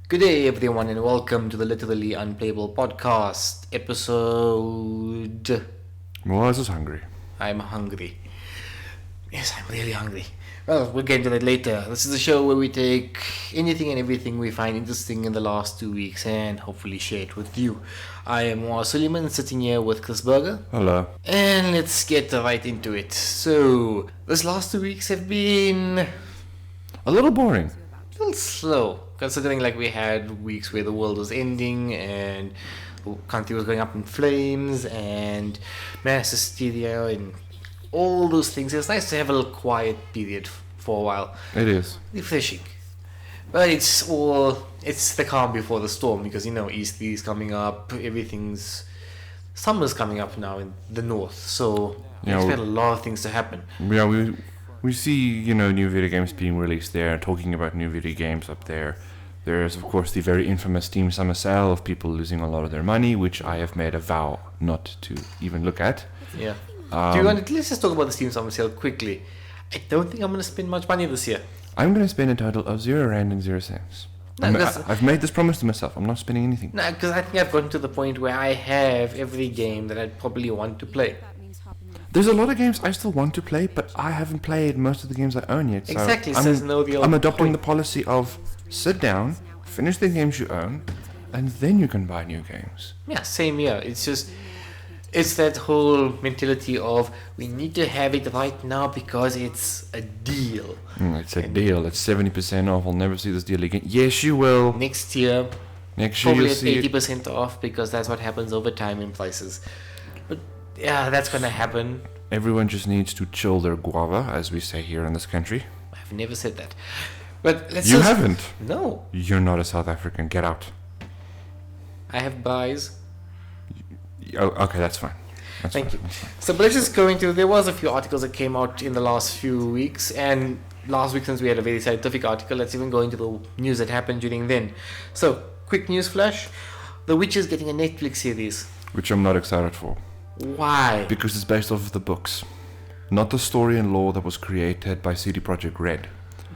Good day, everyone, and welcome to the Literally Unplayable podcast episode. Muaaz is hungry. I'm hungry. Yes, I'm really hungry. Well, we'll get into that later. This is a show where we take anything and everything we find interesting in the last 2 weeks and hopefully share it with you. I am Muaaz Suleiman, sitting here with Chris Berger. Hello. And let's get right into it. So, this last 2 weeks have been A little boring. a little slow, considering like we had weeks where the world was ending and the country was going up in flames and mass hysteria and all those things. It's nice to have a little quiet period for a while. It is. Refreshing. But it's the calm before the storm, because Easter is coming up, summer's coming up now in the north, so we expect a lot of things to happen. Yeah, we see, new video games being released there, talking about new video games up there. There's, of course, the very infamous Steam Summer Sale of people losing a lot of their money, which I have made a vow not to even look at. Yeah. Let's just talk about the Steam Summer Sale quickly. I don't think I'm going to spend much money this year. I'm going to spend a total of 0 rand and 0 cents. No, I've made this promise to myself. I'm not spending anything. No, because I think I've gotten to the point where I have every game that I'd probably want to play. There's a lot of games I still want to play, but I haven't played most of the games I own yet. So Exactly, says no real I'm adopting point. the policy of sit down, finish the games you own, and then you can buy new games. Yeah, same here. It's that whole mentality of we need to have it right now because it's a deal. It's a deal. It's 70% off. I'll never see this deal again. Yes, you will. Next year, Next year probably you'll at see it. 80% off, because that's what happens over time in prices. But yeah, that's gonna happen. Everyone just needs to chill their guava, as we say here in this country. I've never said that. But let's You just... haven't. No, You're not a South African. Get out. I have buys. Oh, okay, that's fine. Thank you. So, but let's just go into... There was a few articles that came out in the last few weeks, and last week, since we had a very scientific article, let's even go into the news that happened during then. So, quick news flash. The Witcher is getting a Netflix series. Which I'm not excited for. Why? Because it's based off of the books. Not the story and lore that was created by CD Projekt Red.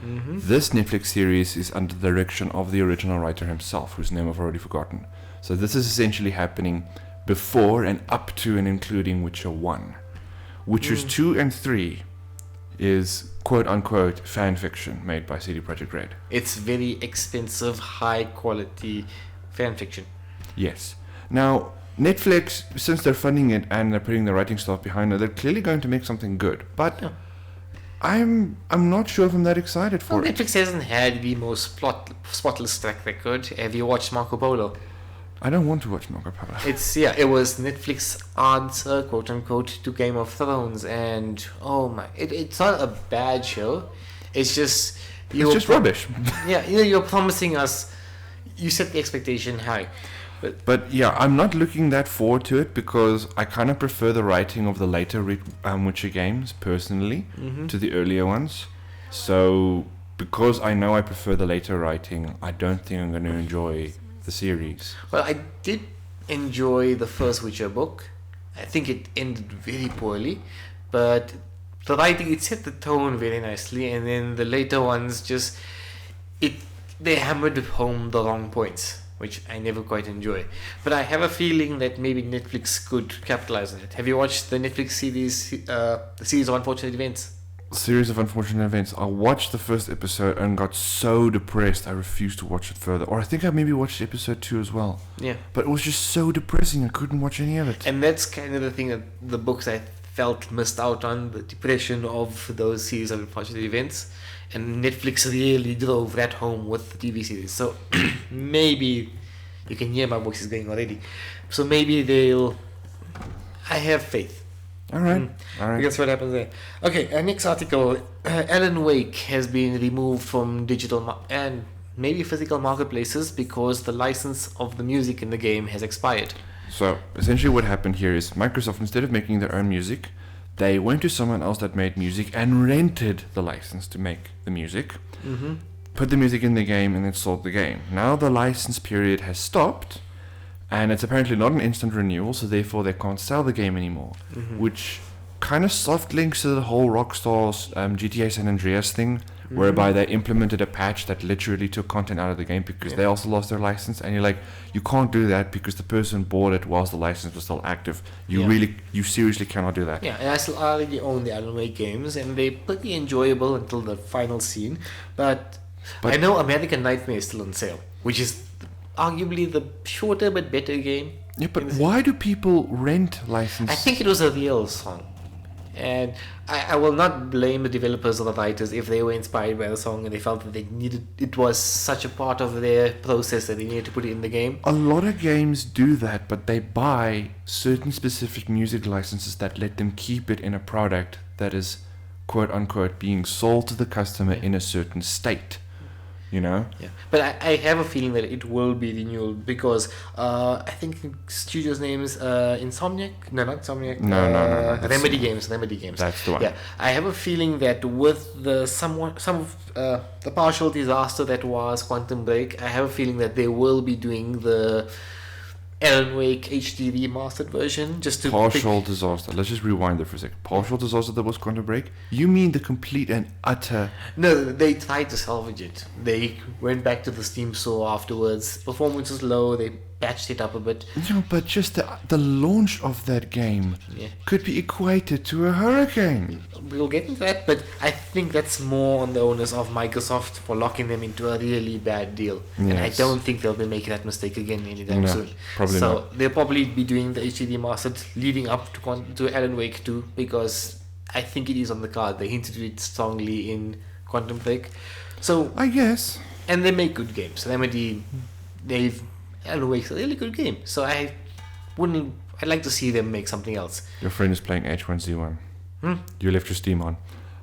Mm-hmm. This Netflix series is under the direction of the original writer himself, whose name I've already forgotten. So this is essentially happening before and up to and including Witcher 1. Witchers 2 and 3 is quote-unquote fan fiction made by CD Projekt Red. It's very expensive, high-quality fan fiction. Yes. Now, Netflix, since they're funding it and they're putting the writing staff behind it, they're clearly going to make something good. But Yeah. I'm not sure if I'm that excited for Well, it. Netflix hasn't had the most spotless track record. Have you watched Marco Polo? I don't want to watch Marco Polo. It was Netflix answer, quote unquote, to Game of Thrones, and oh my, it's not a bad show. It's just It's just rubbish. Yeah, you're promising us. You set the expectation high, But yeah, I'm not looking that forward to it because I kind of prefer the writing of the later Witcher games personally to the earlier ones. So because I know I prefer the later writing, I don't think I'm going to enjoy the series. Well, I did enjoy the first Witcher book. I think it ended very poorly, but the writing, it set the tone very nicely, and then the later ones they hammered home the wrong points, which I never quite enjoy. But I have a feeling that maybe Netflix could capitalize on it. Have you watched the Netflix series, the series of Unfortunate Events? Series of unfortunate events. I watched the first episode and got so depressed I refused to watch it further. Or I think I maybe watched episode 2 as well. Yeah. But it was just so depressing I couldn't watch any of it. And that's kind of the thing that the books I felt missed out on, the depression of those series of unfortunate events. And Netflix really drove that home with the TV series. So maybe, you can hear my voice is going already. So maybe I have faith. Alright. Alright. That's what happens there. Okay, next article. Alan Wake has been removed from digital and maybe physical marketplaces because the license of the music in the game has expired. So essentially what happened here is Microsoft, instead of making their own music, they went to someone else that made music and rented the license to make the music, put the music in the game, and then sold the game. Now the license period has stopped, and it's apparently not an instant renewal, so therefore they can't sell the game anymore, which kind of soft links to the whole Rockstar's GTA San Andreas thing, whereby they implemented a patch that literally took content out of the game because they also lost their license. And you're like, you can't do that because the person bought it whilst the license was still active. You seriously cannot do that. Yeah, and I still already own the Alan Wake games, and they're pretty enjoyable until the final scene. But I know American Nightmare is still on sale, which is arguably the shorter but better game. Yeah, but why do people rent license? I think it was a real song. And I will not blame the developers or the writers if they were inspired by the song and they felt that they needed it was such a part of their process that they needed to put it in the game. A lot of games do that, but they buy certain specific music licenses that let them keep it in a product that is quote unquote being sold to the customer in a certain state. You know? Yeah. But I have a feeling that it will be renewed because I think the studio's name is Insomniac. No, not Insomniac. No. Remedy Games. That's the one. Yeah. I have a feeling that with the some of the partial disaster that was Quantum Break, I have a feeling that they will be doing the Alan Wake HD remastered version just to partial disaster. Let's just rewind there for a second. Partial disaster that was Quantum Break? You mean the complete and utter... No, they tried to salvage it. They went back to the Steam store afterwards. Performance was low. They patched it up a bit. No, but just the launch of that game could be equated to a hurricane. We'll get into that, but I think that's more on the onus of Microsoft for locking them into a really bad deal. Yes. And I don't think they'll be making that mistake again anytime soon. Probably so not. They'll probably be doing the HD Mastered leading up to Alan Wake 2 because I think it is on the card. They hinted at it strongly in Quantum Break. So I guess. And they make good games. Remedy, Alan Wake's a really good game. So I'd like to see them make something else. Your friend is playing H1Z1. You left your Steam on.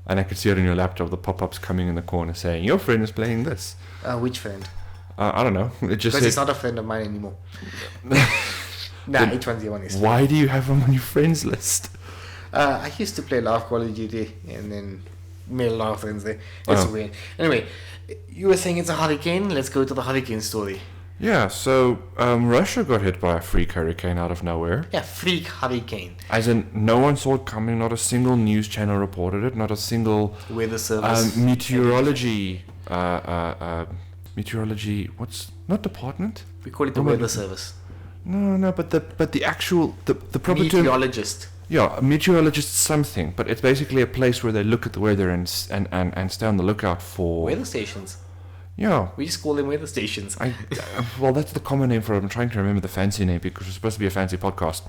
And I could see it on your laptop, the pop-ups coming in the corner saying, your friend is playing this. Which friend? I don't know. It just because he's not a friend of mine anymore. H1Z1 is. Why do you have him on your friends list? I used to play a lot of Call of Duty and then made a lot of friends there. It's weird. Anyway, you were saying it's a hurricane. Let's go to the hurricane story. Yeah, so Russia got hit by a freak hurricane out of nowhere. Yeah, freak hurricane. As in, no one saw it coming. Not a single news channel reported it. Not a single weather service. Meteorology. What's not department? We call it the weather service. No, but the actual the proper meteorologist. Term, yeah, a meteorologist something. But it's basically a place where they look at the weather and stay on the lookout for weather stations. Yeah. We just call them weather stations. Well, that's the common name for it. I'm trying to remember the fancy name because it's supposed to be a fancy podcast.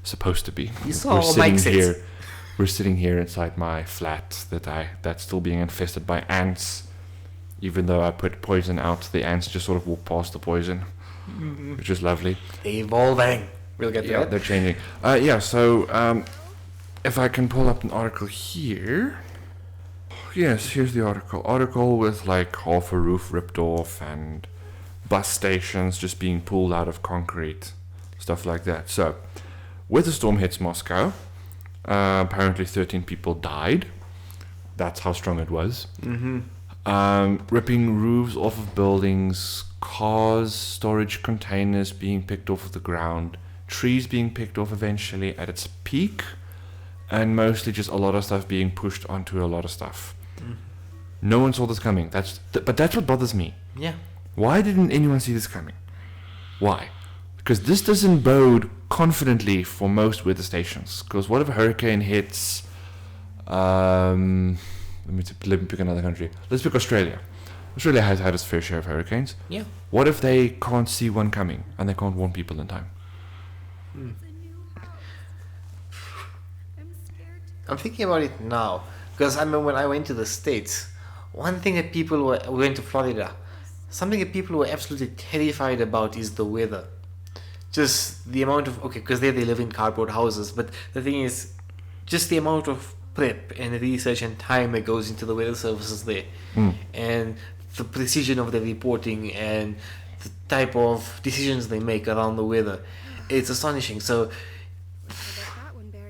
Supposed to be. You saw Mike says. We're sitting here inside my flat that's still being infested by ants. Even though I put poison out, the ants just sort of walk past the poison, which is lovely. Evolving. We'll get to that. Yeah, they're changing. So if I can pull up an article here... Yes, here's the article. Article with like half a roof ripped off and bus stations just being pulled out of concrete, stuff like that. So, weather storm hits Moscow. Apparently 13 people died. That's how strong it was. Ripping roofs off of buildings, cars, storage containers being picked off of the ground, trees being picked off eventually at its peak, and mostly just a lot of stuff being pushed onto a lot of stuff. No one saw this coming. But that's what bothers me. Yeah. Why didn't anyone see this coming? Why? Because this doesn't bode confidently for most weather stations. Because what if a hurricane hits... let me pick another country. Let's pick Australia. Australia has had its fair share of hurricanes. Yeah. What if they can't see one coming and they can't warn people in time? I'm thinking about it now. Because I remember when I went to the States, one thing that we went to Florida, something that people were absolutely terrified about is the weather. Just the amount of, because there they live in cardboard houses, but the thing is, just the amount of prep and research and time that goes into the weather services there. And the precision of the reporting and the type of decisions they make around the weather. It's astonishing. So,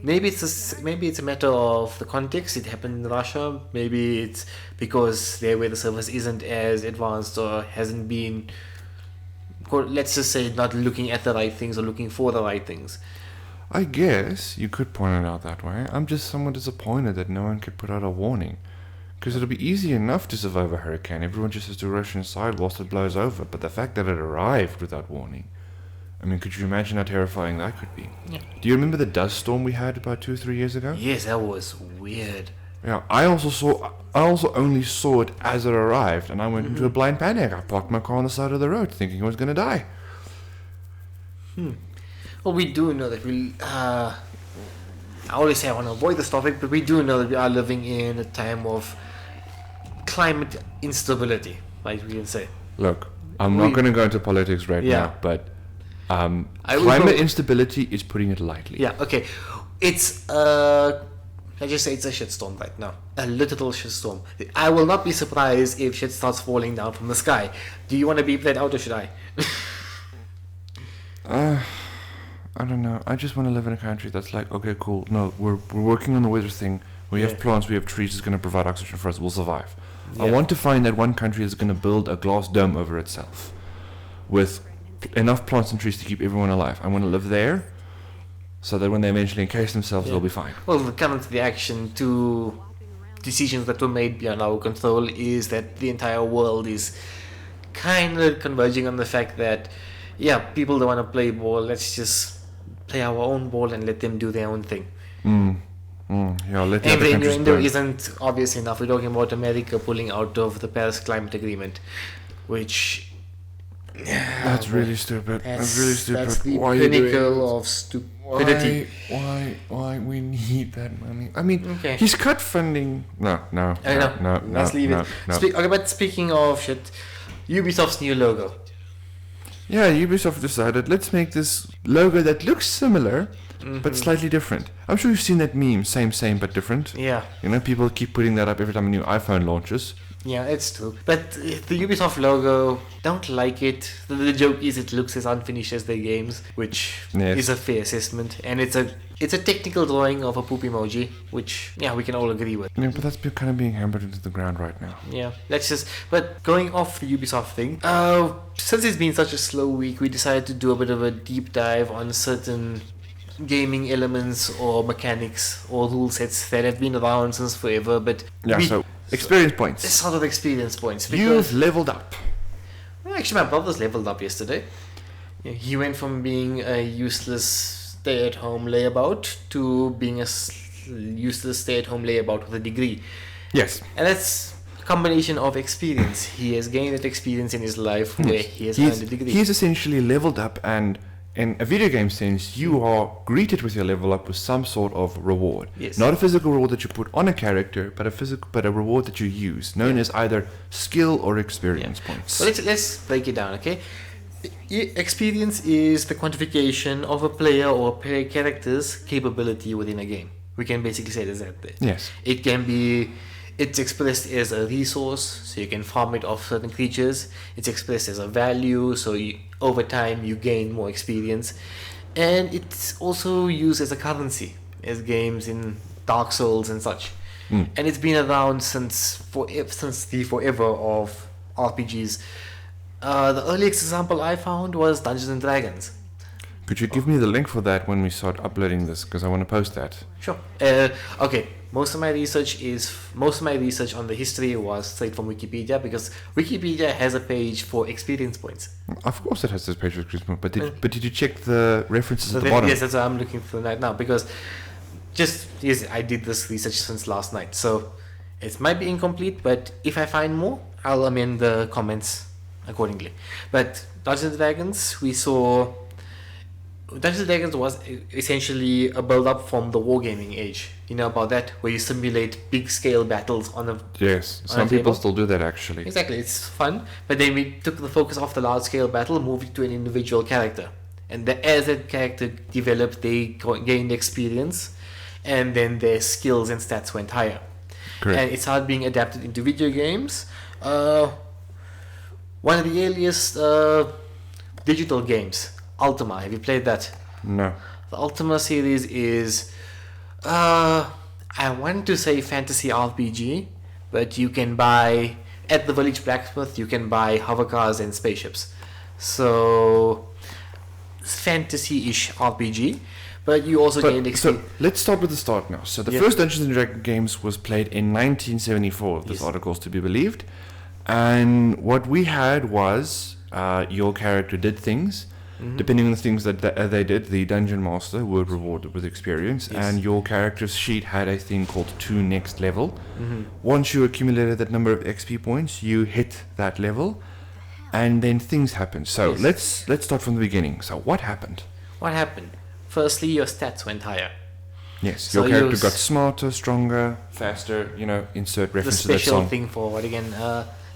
maybe it's a matter of the context. It happened in Russia. Maybe it's because their weather service isn't as advanced or hasn't been, let's just say, not looking at the right things or looking for the right things. I guess you could point it out that way. I'm just somewhat disappointed that no one could put out a warning. Because it'll be easy enough to survive a hurricane. Everyone just has to rush inside whilst it blows over. But the fact that it arrived without warning, I mean, could you imagine how terrifying that could be? Yeah. Do you remember the dust storm we had about 2 or 3 years ago? Yes, that was weird. Yeah, I also only saw it as it arrived, and I went into a blind panic. I parked my car on the side of the road, thinking I was going to die. Well, we do know that I always say I want to avoid this topic, but we do know that we are living in a time of climate instability, like we can say. Look, I'm not going to go into politics right now, but climate instability is putting it lightly. Yeah, okay. It's I just say it's a shitstorm right now. A literal shitstorm. I will not be surprised if shit starts falling down from the sky. Do you want to beep that out or should I? I don't know. I just want to live in a country that's like, okay, cool. No, we're working on the weather thing. We have plants, we have trees. It's going to provide oxygen for us. We'll survive. Yeah. I want to find that one country is going to build a glass dome over itself with enough plants and trees to keep everyone alive. I want to live there so that when they eventually encase themselves, they'll be fine. Well, the current reaction to decisions that were made beyond our control is that the entire world is kind of converging on the fact that, people don't want to play ball. Let's just play our own ball and let them do their own thing. Let the other countries innuendo isn't obvious enough. We're talking about America pulling out of the Paris Climate Agreement, which... That's really stupid. That's really stupid. That's the Why pinnacle of stupidity. Why we need that money? I mean, he's cut funding. No. Let's leave it. But speaking of shit, Ubisoft's new logo. Yeah, Ubisoft decided, let's make this logo that looks similar, but slightly different. I'm sure you've seen that meme, same but different. Yeah. You know, people keep putting that up every time a new iPhone launches. Yeah, it's true. But the Ubisoft logo, don't like it. The joke is it looks as unfinished as their games, which is a fair assessment. And it's a technical drawing of a poop emoji, which, we can all agree with. Yeah, but that's kind of being hammered into the ground right now. Yeah, but going off the Ubisoft thing, since it's been such a slow week, we decided to do a bit of a deep dive on certain gaming elements or mechanics or rule sets that have been around since forever, but... Experience points. Sort of experience points. You've leveled up. Well, actually, my brother's leveled up yesterday. He went from being a useless stay-at-home layabout to being a useless stay-at-home layabout with a degree. Yes. And that's a combination of experience. He has gained that experience in his life where he has earned a degree. He's essentially leveled up, and in a video game sense, you are greeted with your level up with some sort of reward. Yes. Not a physical reward that you put on a character, but a reward that you use, known as either skill or experience points. So let's break it down, okay? Experience is the quantification of a player or a player character's capability within a game. We can basically say that. Yes. It's expressed as a resource, so you can farm it off certain creatures. It's expressed as a value, so over time you gain more experience. And it's also used as a currency, as games in Dark Souls and such. And it's been around since the forever of RPGs. The earliest example I found was Dungeons and Dragons. Could you give me the link for that when we start uploading this? Because I want to post that. Sure. Okay. Most of my research on the history was straight from Wikipedia, because Wikipedia has a page for experience points. Of course, it has this page for experience points. But did you check the references at the bottom? Yes, that's what I'm looking for right now. Because I did this research since last night, so it might be incomplete. But if I find more, I'll amend the comments accordingly. But Dungeons and Dragons, Dungeons and Dragons was essentially a build-up from the wargaming age. You know about that, where you simulate big-scale battles on a Yes, some people still do that actually. Exactly, it's fun. But then we took the focus off the large-scale battle, moving to an individual character. And as that character developed, they gained experience, and then their skills and stats went higher. Correct. And it started being adapted into video games. One of the earliest digital games, Ultima. Have you played that? No. The Ultima series is, I want to say fantasy RPG, but you can buy, at the Village Blacksmith, you can buy hover cars and spaceships. So, fantasy-ish RPG, But you also gained So XP. let's start with the start now. So the Yeah. first Dungeons and Dragons games was played in 1974, if this Yes. article is to be believed. And what we had was your character did things. Mhm. Depending on the things that they did, the dungeon master would reward it with experience, Yes. and your character's sheet had a thing called 2 next level. Mhm. Once you accumulated that number of XP points, you hit that level, and then things happened. So Yes. let's start from the beginning. So what happened? What happened? Firstly, your stats went higher. Yes, So your character you got smarter, stronger, faster. You know, insert The reference to that special song. thing for what again?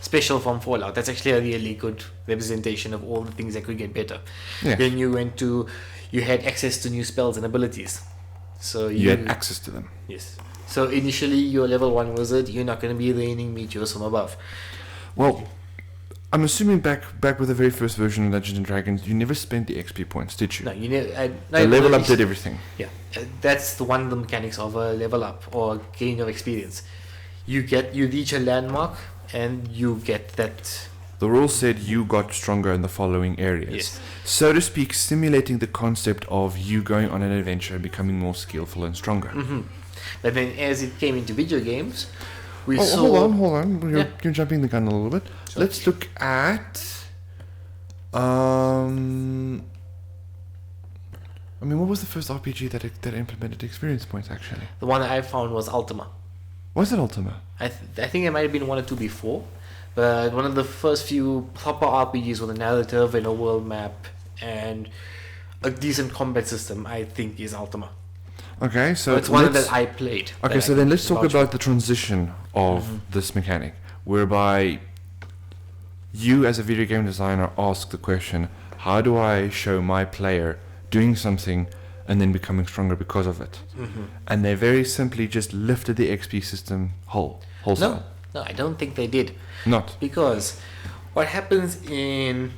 Special from Fallout. That's actually a really good representation of all the things that could get better. Yes. Then you had access to new spells and abilities. So You had access to them. yes. So initially, you're level 1 wizard. You're not going to be raining meteors from above. Well, I'm assuming back with the very first version of Dungeons and Dragons, you never spent the XP points, did you? No, you know. The level up did everything. Yeah, that's the one of the mechanics of a level up or gain of experience. You reach a landmark and you get that. The rules said you got stronger in the following areas. Yes. So to speak, simulating the concept of you going on an adventure and becoming more skillful and stronger. Hmm. But then, as it came into video games, we Oh, saw. hold on. You're, Yeah. you're jumping the gun a little bit. Sure. Let's look at. I mean, what was the first RPG that implemented experience points, actually? The one that I found was Ultima. Was it Ultima? I think there might have been one or two before, but one of the first few proper RPGs with a narrative and a world map and a decent combat system, I think, is Ultima. Okay, so So it's one let's- that I played. Okay, that so I then can let's talk vouch for. about the transition of this mechanic, whereby you as a video game designer ask the question, how do I show my player doing something and then becoming stronger because of it? Mhm. And they very simply just lifted the XP system wholesale. No, I don't think they did. Not. Because what happens in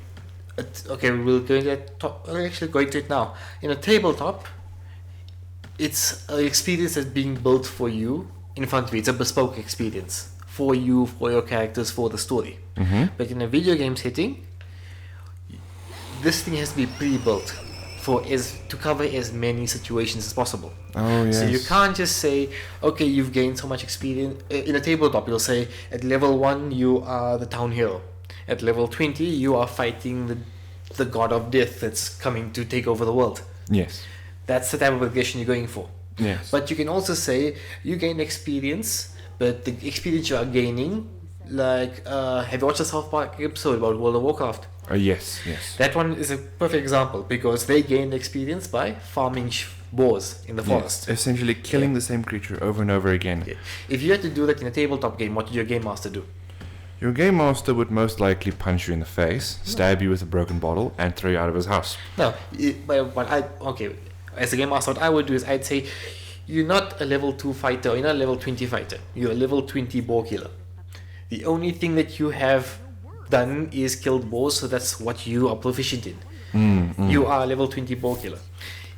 okay, we'll go into that we're actually going to it now. In a tabletop, it's an experience that's being built for you in front of you. It's a bespoke experience for you, for your characters, for the story. Mm-hmm. But in a video game setting, this thing has to be pre-built to cover as many situations as possible. Oh, yes. So you can't just say, okay, you've gained so much experience. In a tabletop, you'll say, at level 1, you are the town hero. At level 20, you are fighting the god of death that's coming to take over the world. Yes. That's the type of progression you're going for. Yes. But you can also say, you gain experience, but the experience you are gaining, like, have you watched the South Park episode about World of Warcraft? Yes. That one is a perfect example because they gained experience by farming boars in the forest. Yes. Essentially killing the same creature over and over again. Yeah. If you had to do that in a tabletop game, what did your game master do? Your game master would most likely punch you in the face, stab you with a broken bottle, and throw you out of his house. No, as a game master, what I would do is I'd say, you're not a level 2 fighter, or you're not a level 20 fighter, you're a level 20 boar killer. The only thing that you have done is killed boars, so that's what you are proficient in. You are a level 20 boar killer.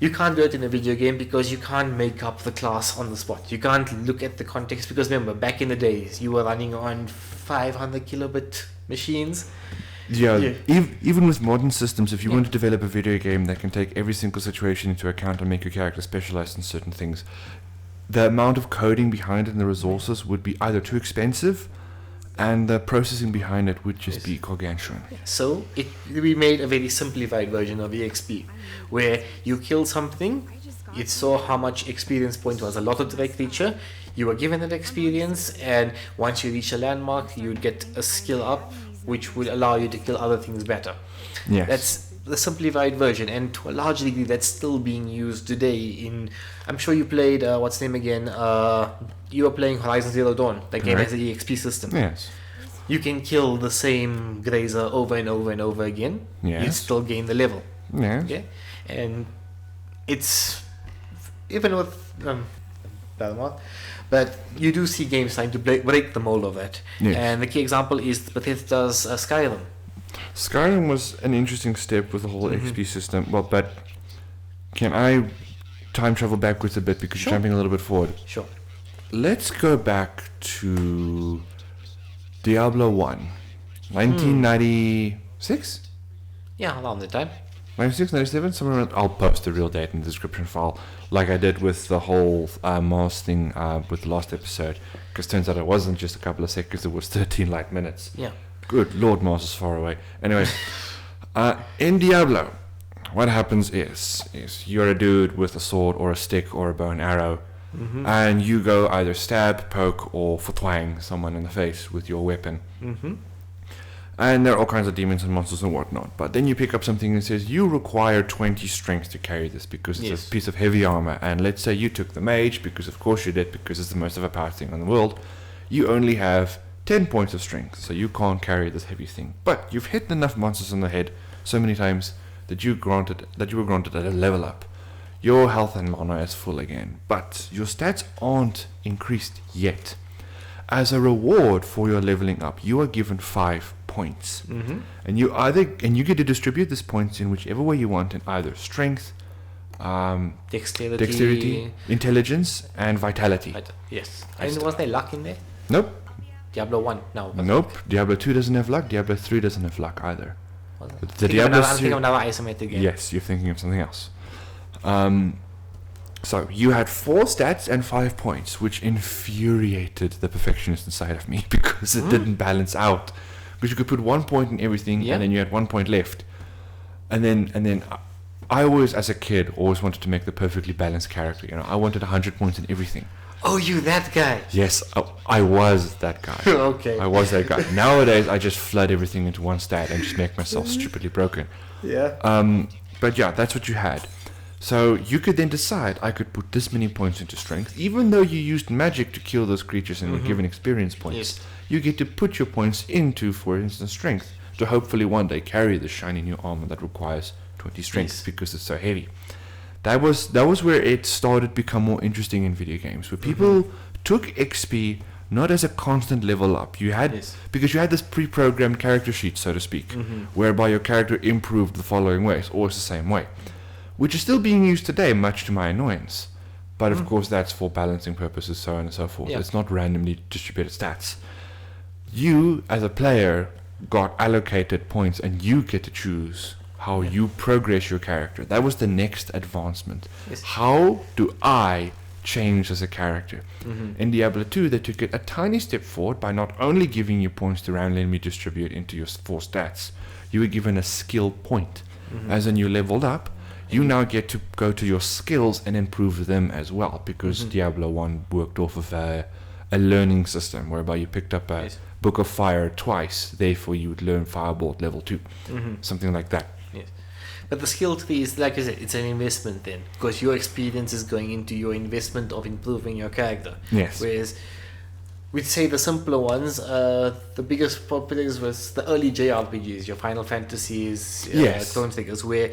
You can't do it in a video game because you can't make up the class on the spot. You can't look at the context because remember, back in the days, you were running on 500 kilobit machines. Yeah, even with modern systems, if you Yeah. want to develop a video game that can take every single situation into account and make your character specialized in certain things, the amount of coding behind it and the resources would be either too expensive, and the processing behind it would just be gargantuan. So we made a very simplified version of EXP, where you kill something, it saw how much experience point was allotted to that creature, you were given that experience, and once you reach a landmark, you'd get a skill up, which would allow you to kill other things better. Yes. That's the simplified version, and to a large degree, that's still being used today. I'm sure you played what's the name again? You were playing Horizon Zero Dawn. That game Right. has an EXP system. Yes. You can kill the same grazer over and over and over again. Yes. You still gain the level. Yes. Okay, and it's even with Belmont, but you do see games trying to break the mold of that. Yes. And the key example is Bethesda's Skyrim. Skyrim was an interesting step with the whole XP system. Well, but can I time travel backwards a bit because Sure. you're jumping a little bit forward? Sure. Let's go back to Diablo 1, 1996? Yeah, around the time. 96, 97, somewhere around. I'll post the real date in the description file, like I did with the whole Mars thing with the last episode. Because turns out it wasn't just a couple of seconds; it was 13 light minutes. Yeah. Good Lord, Mars is far away. Anyway, in Diablo, what happens is you're a dude with a sword or a stick or a bow and arrow, and you go either stab, poke, or twang someone in the face with your weapon. And there are all kinds of demons and monsters and whatnot. But then you pick up something that says you require 20 strength to carry this because it's a piece of heavy armor. And let's say you took the mage, because of course you did, because it's the most overpowered thing in the world. You only have 10 points of strength, so you can't carry this heavy thing. But you've hit enough monsters in the head so many times that you were granted a level up. Your health and mana is full again, but your stats aren't increased yet. As a reward for your leveling up, you are given 5 points, and you get to distribute these points in whichever way you want, in either strength, dexterity, intelligence, and vitality. Yes. And was there luck in there? Nope. Diablo 1? No. Nope. Diablo 2 doesn't have luck. Diablo 3 doesn't have luck either. I'm The thinking Diablo of another isometric game. Yes, you're thinking of something else. So you had 4 stats and 5 points, which infuriated the perfectionist inside of me because it didn't balance out. Because you could put 1 point in everything, and then you had 1 point left. And then I always, as a kid, always wanted to make the perfectly balanced character. You know, I wanted 100 points in everything. Oh, you that guy? Yes, I was that guy. Okay. I was that guy. Nowadays, I just flood everything into one stat and just make myself stupidly broken. Yeah. But yeah, that's what you had. So you could then decide, I could put this many points into strength, even though you used magic to kill those creatures and were given experience points. Yes. You get to put your points into, for instance, strength, to hopefully one day carry the shiny new armor that requires 20 strength because it's so heavy. That was where it started to become more interesting in video games, where people took XP not as a constant level up. You had because you had this pre-programmed character sheet, so to speak, whereby your character improved the following ways, always the same way, which is still being used today, much to my annoyance. But of course, that's for balancing purposes, so on and so forth. It's not randomly distributed stats. You, as a player, got allocated points, and you get to choose how you progress your character. That was the next advancement. How do I change as a character? In Diablo 2, they took it a tiny step forward by not only giving you points to randomly distribute into your 4 stats, you were given a skill point. As in you leveled up, you now get to go to your skills and improve them as well, because Diablo 1 worked off of a learning system whereby you picked up a Book of Fire twice, therefore you would learn Firebolt level 2, something like that. Yes. But the skill tree is, like I said, it's an investment then, because your experience is going into your investment of improving your character. Yes. Whereas, we'd say the simpler ones, the biggest populars was the early JRPGs, your Final Fantasies, Clone Figures, where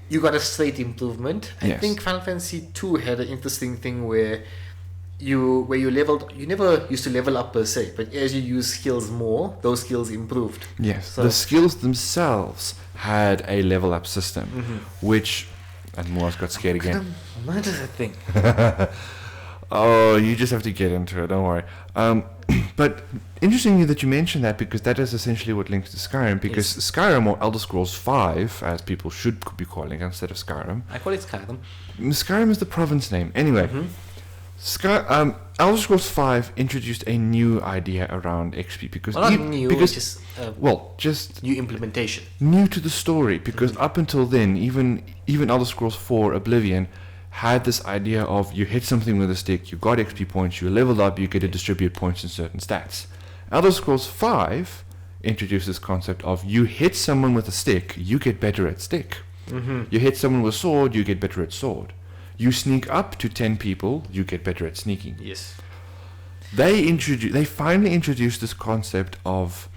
you got a straight improvement. I think Final Fantasy 2 had an interesting thing where you never used to level up per se, but as you use skills more, those skills improved. Yes, so the skills themselves had a level up system, which, and Muaaz got scared again. What does that thing? Oh, you just have to get into it, don't worry. But interestingly that you mentioned that, because that is essentially what links to Skyrim, because Skyrim, or Elder Scrolls 5, as people should be calling it instead of Skyrim. I call it Skyrim. Skyrim is the province name. Anyway, Elder Scrolls 5 introduced a new idea around XP, because just new implementation, new to the story, because up until then, even Elder Scrolls 4 Oblivion had this idea of you hit something with a stick, you got XP points, you leveled up, you get to distribute points in certain stats. Elder Scrolls 5 introduced this concept of you hit someone with a stick, you get better at stick. You hit someone with a sword, you get better at sword. You sneak up to 10 people, you get better at sneaking. Yes. They finally introduced this concept of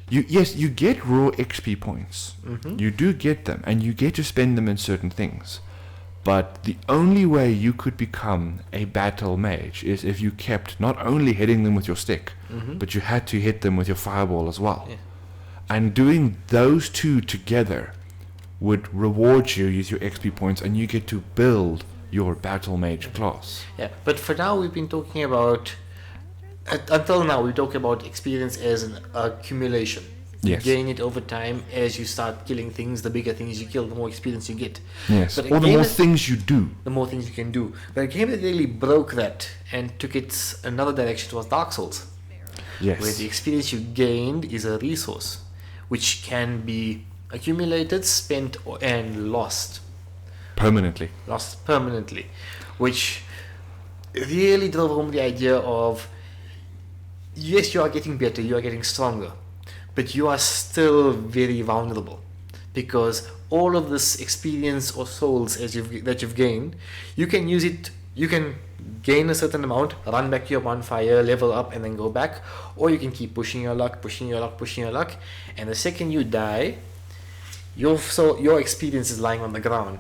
you get raw XP points. You do get them, and you get to spend them in certain things. But the only way you could become a battle mage is if you kept not only hitting them with your stick, but you had to hit them with your fireball as well. Yeah. And doing those two together would reward you with your XP points, and you get to build your battle mage class. Yeah, but for now we've been talking about, until now we talk about experience as an accumulation. You Yes. gain it over time as you start killing things. The bigger things you kill, the more experience you get. Yes. But Or the again, more things you do. the more things you can do. But a game that really broke that and took it another direction was Dark Souls, where Yes. the experience you gained is a resource which can be accumulated, spent, and lost Permanently. permanently, which really drove home the idea of, yes, you are getting better, you are getting stronger, but you are still very vulnerable, because all of this experience or souls that you've gained, you can use it. You can gain a certain amount, run back to your bonfire, level up, and then go back, or you can keep pushing your luck, and the second you die, your experience is lying on the ground,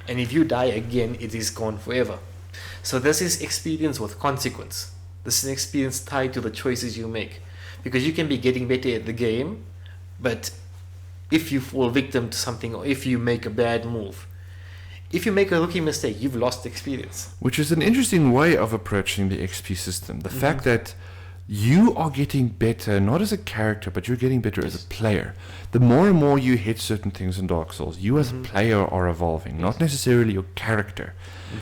and if you die again, it is gone forever. So this is experience with consequence. This is an experience tied to the choices you make, because you can be getting better at the game, but if you fall victim to something, or if you make a bad move, if you make a rookie mistake, you've lost experience. Which is an interesting way of approaching the XP system. The fact that you are getting better, not as a character, but you're getting better as a player. The more and more you hit certain things in Dark Souls, you as a player are evolving, not necessarily your character.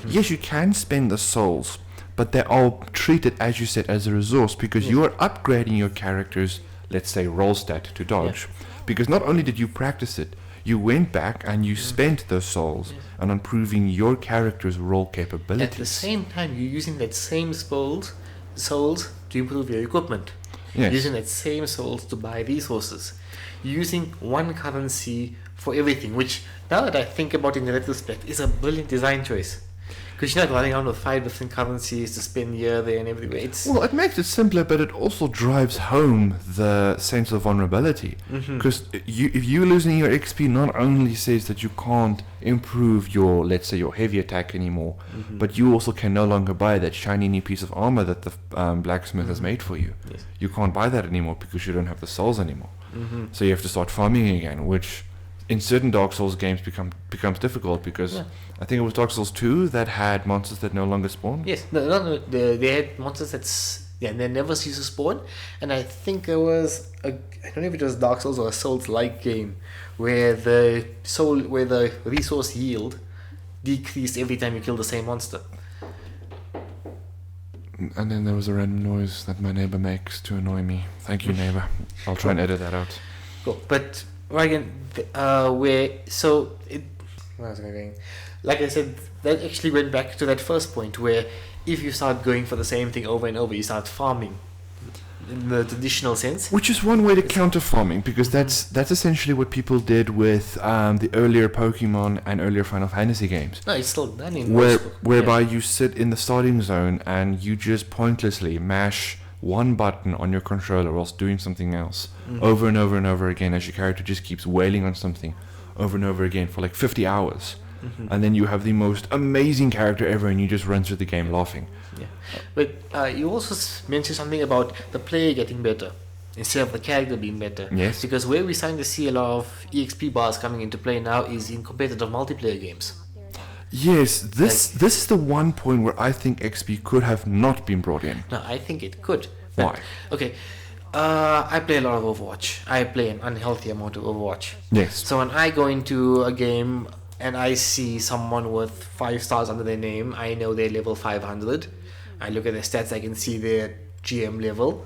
Yes, you can spend the souls, but they are treated, as you said, as a resource, because you are upgrading your character's, let's say, roll stat to dodge. Because not only did you practice it, you went back and you spent those souls on improving your character's role capabilities. At the same time, you're using that same souls to improve your equipment. Yes. Using that same souls to buy resources. Using one currency for everything, which, now that I think about it in retrospect, is a brilliant design choice. Because you're not running around with 5 different currencies to spend here, there, and everywhere. Well, it makes it simpler, but it also drives home the sense of vulnerability. Because if you're losing your XP, not only says that you can't improve your, let's say, your heavy attack anymore, but you also can no longer buy that shiny new piece of armor that the blacksmith has made for you. Yes. You can't buy that anymore because you don't have the souls anymore. So you have to start farming again, which in certain Dark Souls games becomes difficult, because I think it was Dark Souls 2 that had monsters that no longer spawn. Yes, no, they had monsters they never cease to spawn, and I think there was I don't know if it was Dark Souls or a Souls-like game where the resource yield decreased every time you kill the same monster. And then there was a random noise that my neighbor makes to annoy me. Thank you, neighbor. I'll try and edit that out. Cool, but again, where was I going? Like I said, that actually went back to that first point where if you start going for the same thing over and over, you start farming in the traditional sense. Which is one way to counter farming, because that's essentially what people did with the earlier Pokemon and earlier Final Fantasy games. No, it's still done in whereby you sit in the starting zone and you just pointlessly mash one button on your controller whilst doing something else over and over and over again, as your character just keeps wailing on something over and over again for like 50 hours. And then you have the most amazing character ever and you just run through the game laughing. Yeah, but you also mentioned something about the player getting better instead of the character being better. Yes. Because where we're starting to see a lot of EXP bars coming into play now is in competitive multiplayer games. Yes, this is the one point where I think XP could have not been brought in. No, I think it could. Why? Okay, I play a lot of Overwatch. I play an unhealthy amount of Overwatch. Yes. So when I go into a game and I see someone with 5 stars under their name, I know they're level 500. I look at their stats, I can see their GM level.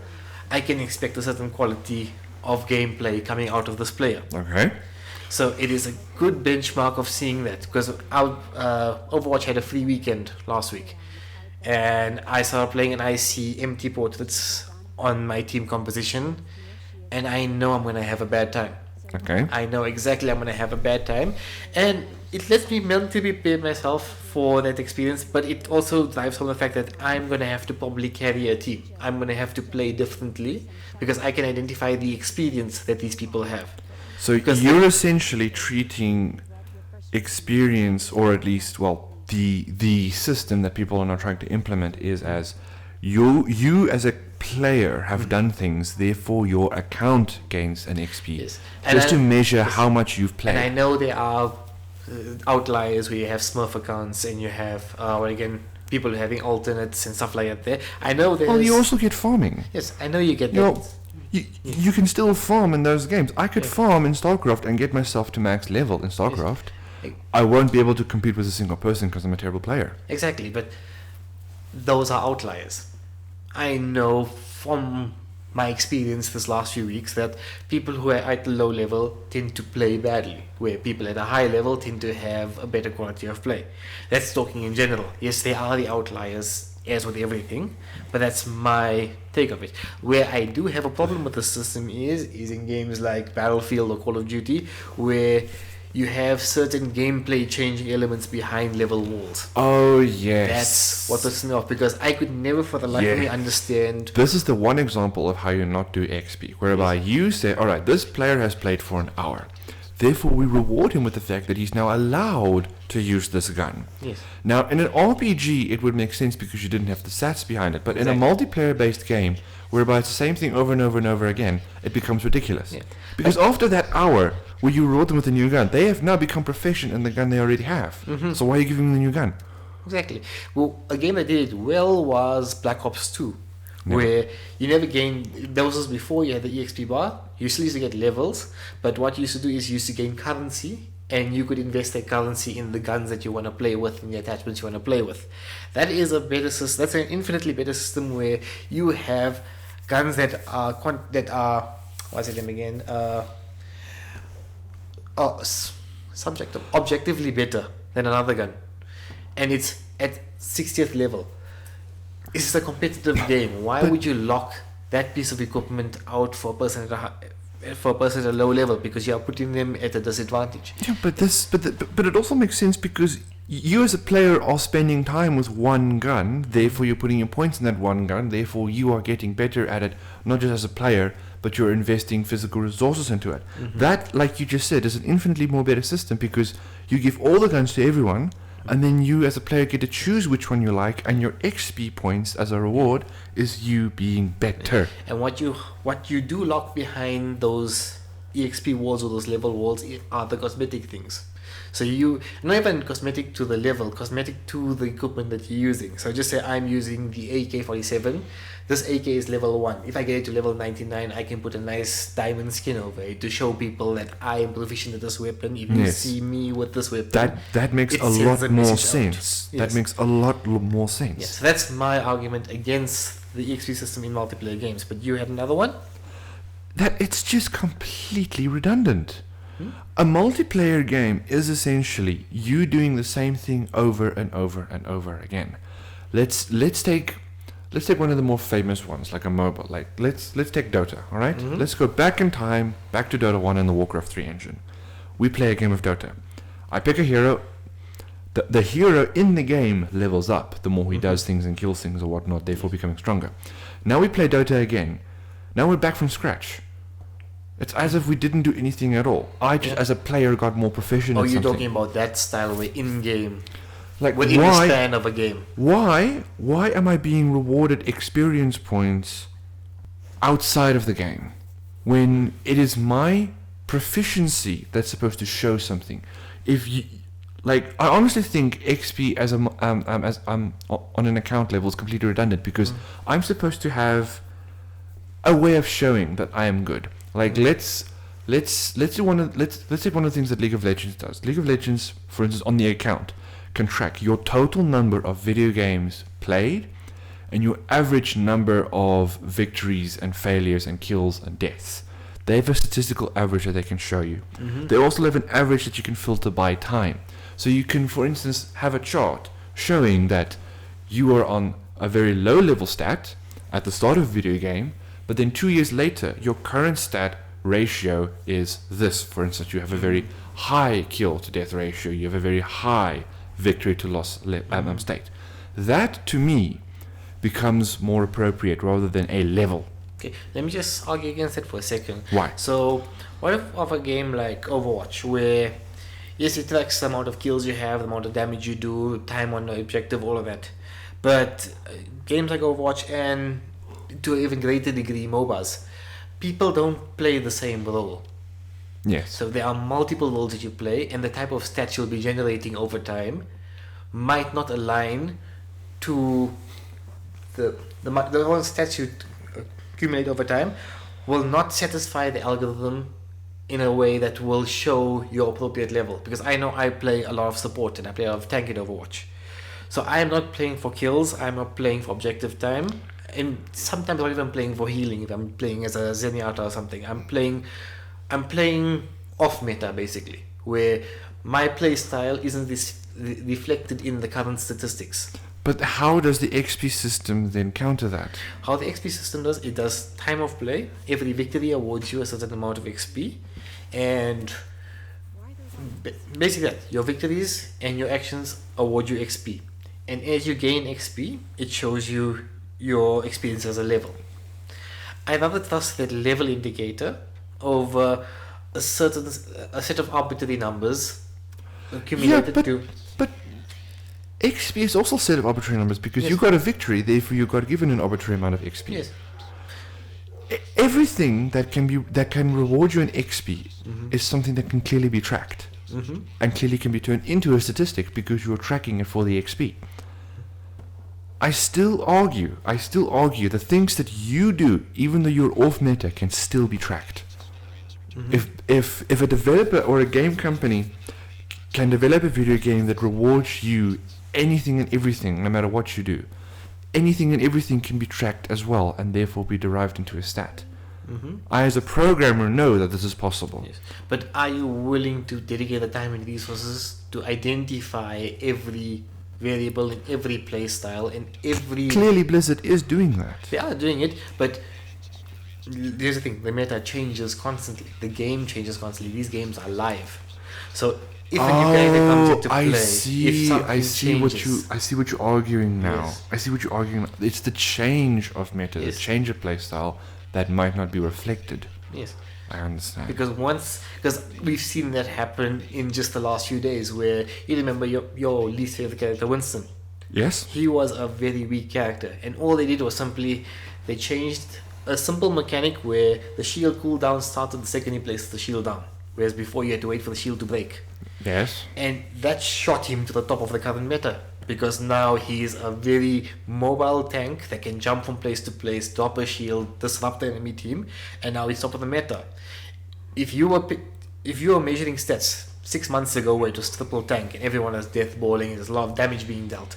I can expect a certain quality of gameplay coming out of this player. Okay. So it is a good benchmark of seeing that, because Overwatch had a free weekend last week, and I started playing and I see empty portraits on my team composition, and I know I'm going to have a bad time. Okay. I know exactly I'm going to have a bad time, and it lets me mentally prepare myself for that experience, but it also drives home the fact that I'm going to have to probably carry a team. I'm going to have to play differently because I can identify the experience that these people have. So you're essentially treating experience, or at least, well, the system that people are now trying to implement is as you as a player have done things, therefore your account gains an XP. Yes. Just to measure how much you've played. And I know there are outliers where you have Smurf accounts and you have, people having alternates and stuff like that there. I know there's... Well, you also get farming. Yes, I know you get that. You can still farm in those games. I could farm in StarCraft and get myself to max level in StarCraft. Yes. I won't be able to compete with a single person because I'm a terrible player. Exactly, but those are outliers. I know from my experience this last few weeks that people who are at a low level tend to play badly, where people at a high level tend to have a better quality of play. That's talking in general. Yes, they are the outliers, as with everything, but that's my take of it. Where I do have a problem with the system is in games like Battlefield or Call of Duty, where you have certain gameplay changing elements behind level walls. Oh, yes. That's what pisses me off, because I could never for the life of me understand. This is the one example of how you not do XP, whereby you say, alright, this player has played for an hour. Therefore, we reward him with the fact that he's now allowed to use this gun. Yes. Now, in an RPG, it would make sense because you didn't have the stats behind it. But in a multiplayer-based game, whereby it's the same thing over and over and over again, it becomes ridiculous. Yeah. Because after that hour, where you reward them with a new gun, they have now become proficient in the gun they already have. Mm-hmm. So why are you giving them the new gun? Exactly. Well, a game that did it well was Black Ops 2. Where you never gained, that was before you had the EXP bar. You still used to get levels, but what you used to do is you used to gain currency, and you could invest that currency in the guns that you want to play with and the attachments you want to play with. That is a better system. That's an infinitely better system where you have guns that are what's the name again? Objectively better than another gun, and it's at 60th level. This is a competitive game. Why would you lock that piece of equipment out for a person at a low level? Because you are putting them at a disadvantage. Yeah, but it also makes sense because you as a player are spending time with one gun. Therefore, you're putting your points in that one gun. Therefore, you are getting better at it, not just as a player, but you're investing physical resources into it. Mm-hmm. That, like you just said, is an infinitely more better system because you give all the guns to everyone. And then you as a player get to choose which one you like, and your XP points as a reward is you being better. And what you do lock behind those EXP walls or those level walls are the cosmetic things. So you, not even cosmetic to the level, cosmetic to the equipment that you're using. So just say I'm using the AK-47. This AK is level 1. If I get it to level 99, I can put a nice diamond skin over it to show people that I am proficient at this weapon. If you see me with this weapon, that makes a lot more sense. Yes. That makes a lot more sense. Yes, so that's my argument against the EXP system in multiplayer games. But you had another one? That it's just completely redundant. A multiplayer game is essentially you doing the same thing over and over and over again. Let's take one of the more famous ones, like a mobile. Like let's take Dota, all right? Mm-hmm. Let's go back in time, back to Dota 1 and the Warcraft 3 engine. We play a game of Dota. I pick a hero. The hero in the game levels up the more he does things and kills things or whatnot, therefore becoming stronger. Now we play Dota again. Now we're back from scratch. It's as if we didn't do anything at all. I just, as a player, got more proficient. Oh, you're talking about that style where in-game, like within the span of a game. Why am I being rewarded experience points outside of the game when it is my proficiency that's supposed to show something? If you, like, I honestly think XP as on an account level is completely redundant because I'm supposed to have a way of showing that I am good. Like let's take one of the things that League of Legends does. League of Legends, for instance, on the account can track your total number of video games played and your average number of victories and failures and kills and deaths. They have a statistical average that they can show you. Mm-hmm. They also have an average that you can filter by time. So you can, for instance, have a chart showing that you are on a very low level stat at the start of a video game, but then 2 years later, your current stat ratio is this. For instance, you have a very high kill to death ratio. You have a very high victory to loss state. That, to me, becomes more appropriate rather than a level. Okay, let me just argue against it for a second. Why? So, what if of a game like Overwatch, where, yes, it tracks the amount of kills you have, the amount of damage you do, time on the objective, all of that. But games like Overwatch and to an even greater degree MOBAs, people don't play the same role. Yes. So there are multiple roles that you play, and the type of stats you'll be generating over time might not align to the stats you accumulate over time will not satisfy the algorithm in a way that will show your appropriate level. Because I know I play a lot of support and I play a lot of tank in Overwatch. So I am not playing for kills, I'm not playing for objective time. And sometimes I'm not even playing for healing if I'm playing as a Zenyatta or something. I'm playing off meta basically, where my play style isn't reflected in the current statistics. But how does the XP system then counter that? How the XP system does, it does time of play. Every victory awards you a certain amount of XP, and basically that your victories and your actions award you XP. And as you gain XP, it shows you your experience as a level. I rather trust that level indicator over a set of arbitrary numbers accumulated to. But XP is also a set of arbitrary numbers because Yes. you got a victory, therefore you got given an arbitrary amount of XP. Yes. Everything that can reward you an XP is something that can clearly be tracked and clearly can be turned into a statistic because you're tracking it for the XP. I still argue the things that you do, even though you're off meta, can still be tracked. If a developer or a game company can develop a video game that rewards you anything and everything, no matter what you do, anything and everything can be tracked as well and therefore be derived into a stat. I, as a programmer, know that this is possible. Yes. But are you willing to dedicate the time and resources to identify every variable in every play style and every... Clearly Blizzard is doing that. They are doing it, but here's the thing, the meta changes constantly. The game changes constantly. These games are live. So if a new character comes into play, I see what you're arguing now. Yes. I see what you're arguing. It's the change of meta, Yes. the change of playstyle that might not be reflected. Yes. I understand. Because we've seen that happen in just the last few days, where you remember your least favorite character, Winston. Yes? He was a very weak character, and all they did was simply they changed a simple mechanic where the shield cooldown started the second you placed the shield down, whereas before you had to wait for the shield to break. Yes. And that shot him to the top of the current meta, because now he is a very mobile tank that can jump from place to place, drop a shield, disrupt the enemy team, and now he's top of the meta. If you were measuring stats 6 months ago where it was triple tank and everyone has death balling and there's a lot of damage being dealt,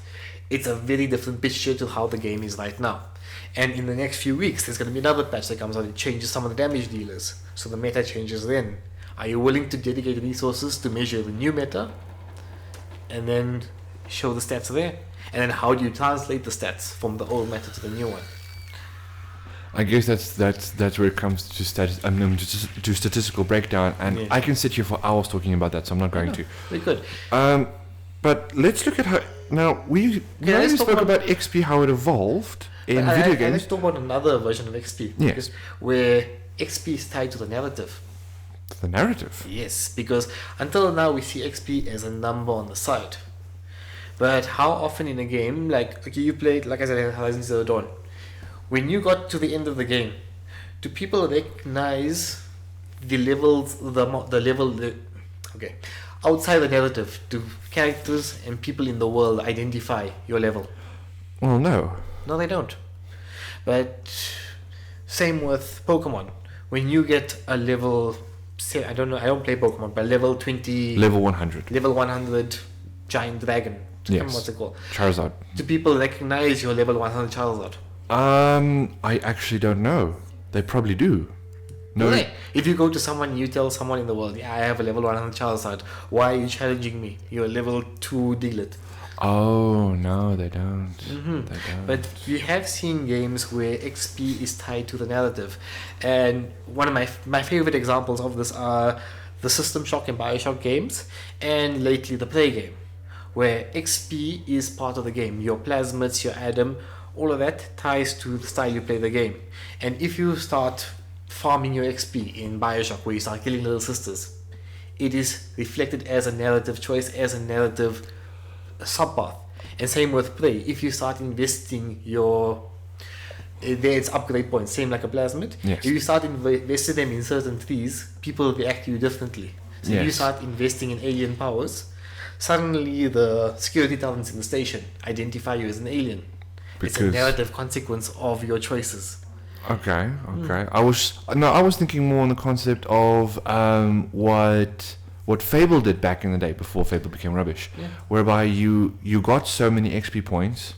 it's a very different picture to how the game is right now. And in the next few weeks there's going to be another patch that comes out that changes some of the damage dealers, so the meta changes then. Are you willing to dedicate resources to measure the new meta and then show the stats there? And then how do you translate the stats from the old meta to the new one? I guess that's where it comes to to statistical breakdown, and Yeah. I can sit here for hours talking about that, so I'm not going to. Very good. But let's look at how now we let's talk spoke about- about XP, how it evolved in video And games. let's talk about another version of XP. Yeah. Because where XP is tied to the narrative. The narrative. Yes, because until now we see XP as a number on the side. But how often in a game, like, okay, you played, like I said, Horizon Zero Dawn. When you got to the end of the game, do people recognize the levels, okay, outside the narrative, do characters and people in the world identify your level? Well, no. No, they don't. But same with Pokemon. When you get a level, say, I don't play Pokemon, but level 20, Level 100. level 100 giant dragon. I can't remember Yes. what's it called? Charizard. Do people recognize your level 100 Charizard? I actually don't know. They probably do. No. Right. If you go to someone, you tell someone in the world, yeah, I have a level 100 Charizard. Why are you challenging me? You're a level 2 Diglett. Oh no, they don't. They don't. But we have seen games where XP is tied to the narrative, and one of my favorite examples of this are the System Shock and Bioshock games, and lately the Prey game, where XP is part of the game. Your plasmids, your Adam, all of that ties to the style you play the game. And if you start farming your XP in Bioshock, where you start killing little sisters, it is reflected as a narrative choice, as a narrative subpath. And same with Prey. If you start investing your there it's upgrade points, same like a plasmid. Yes. If you start investing them in certain trees, people react to you differently. So if you Yes. start investing in alien powers, suddenly the security talents in the station identify you as an alien. It's a Because- narrative consequence of your choices. Okay. I was thinking more on the concept of what Fable did back in the day before Fable became rubbish, whereby you got so many XP points,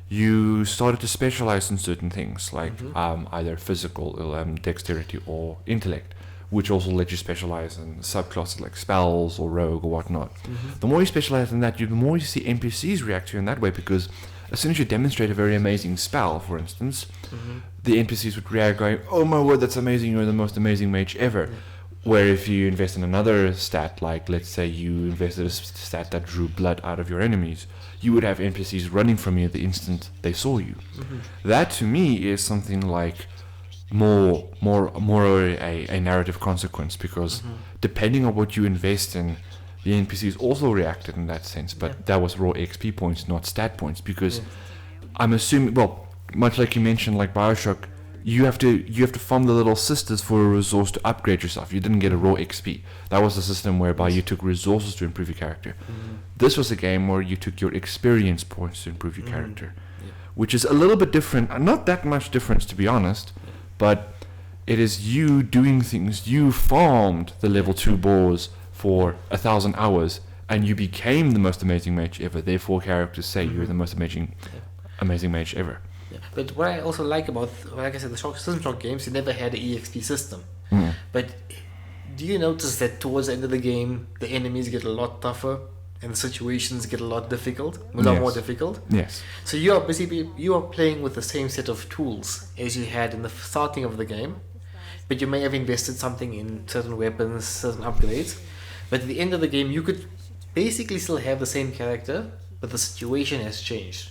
you started to specialize in certain things like either physical dexterity or intellect, which also let you specialize in subclasses like spells or rogue or whatnot. The more you specialize in that, the more you see NPCs react to you in that way, because as soon as you demonstrate a very amazing spell, for instance, the NPCs would react going, "Oh my word, that's amazing, you're the most amazing mage ever." Where if you invest in another stat, like let's say you invested a stat that drew blood out of your enemies, you would have NPCs running from you the instant they saw you. That to me is something like more a narrative consequence, because depending on what you invest in, the NPCs also reacted in that sense, but that was raw XP points, not stat points, because I'm assuming, well, much like you mentioned, like Bioshock, you have to farm the little sisters for a resource to upgrade yourself. You didn't get a raw XP. That was the system whereby you took resources to improve your character. This was a game where you took your experience points to improve your character, which is a little bit different. Not that much difference, to be honest, but it is you doing things. You farmed the level 2 boars for 1,000 hours, and you became the most amazing mage ever. Therefore, characters say you're the most amazing mage ever. Yeah. But what I also like about, like I said, the System Shock games, you never had an EXP system. But do you notice that towards the end of the game, the enemies get a lot tougher and the situations get a lot more difficult? Yes. So you are playing with the same set of tools as you had in the starting of the game, but you may have invested something in certain weapons, certain upgrades. But at the end of the game, you could basically still have the same character, but the situation has changed.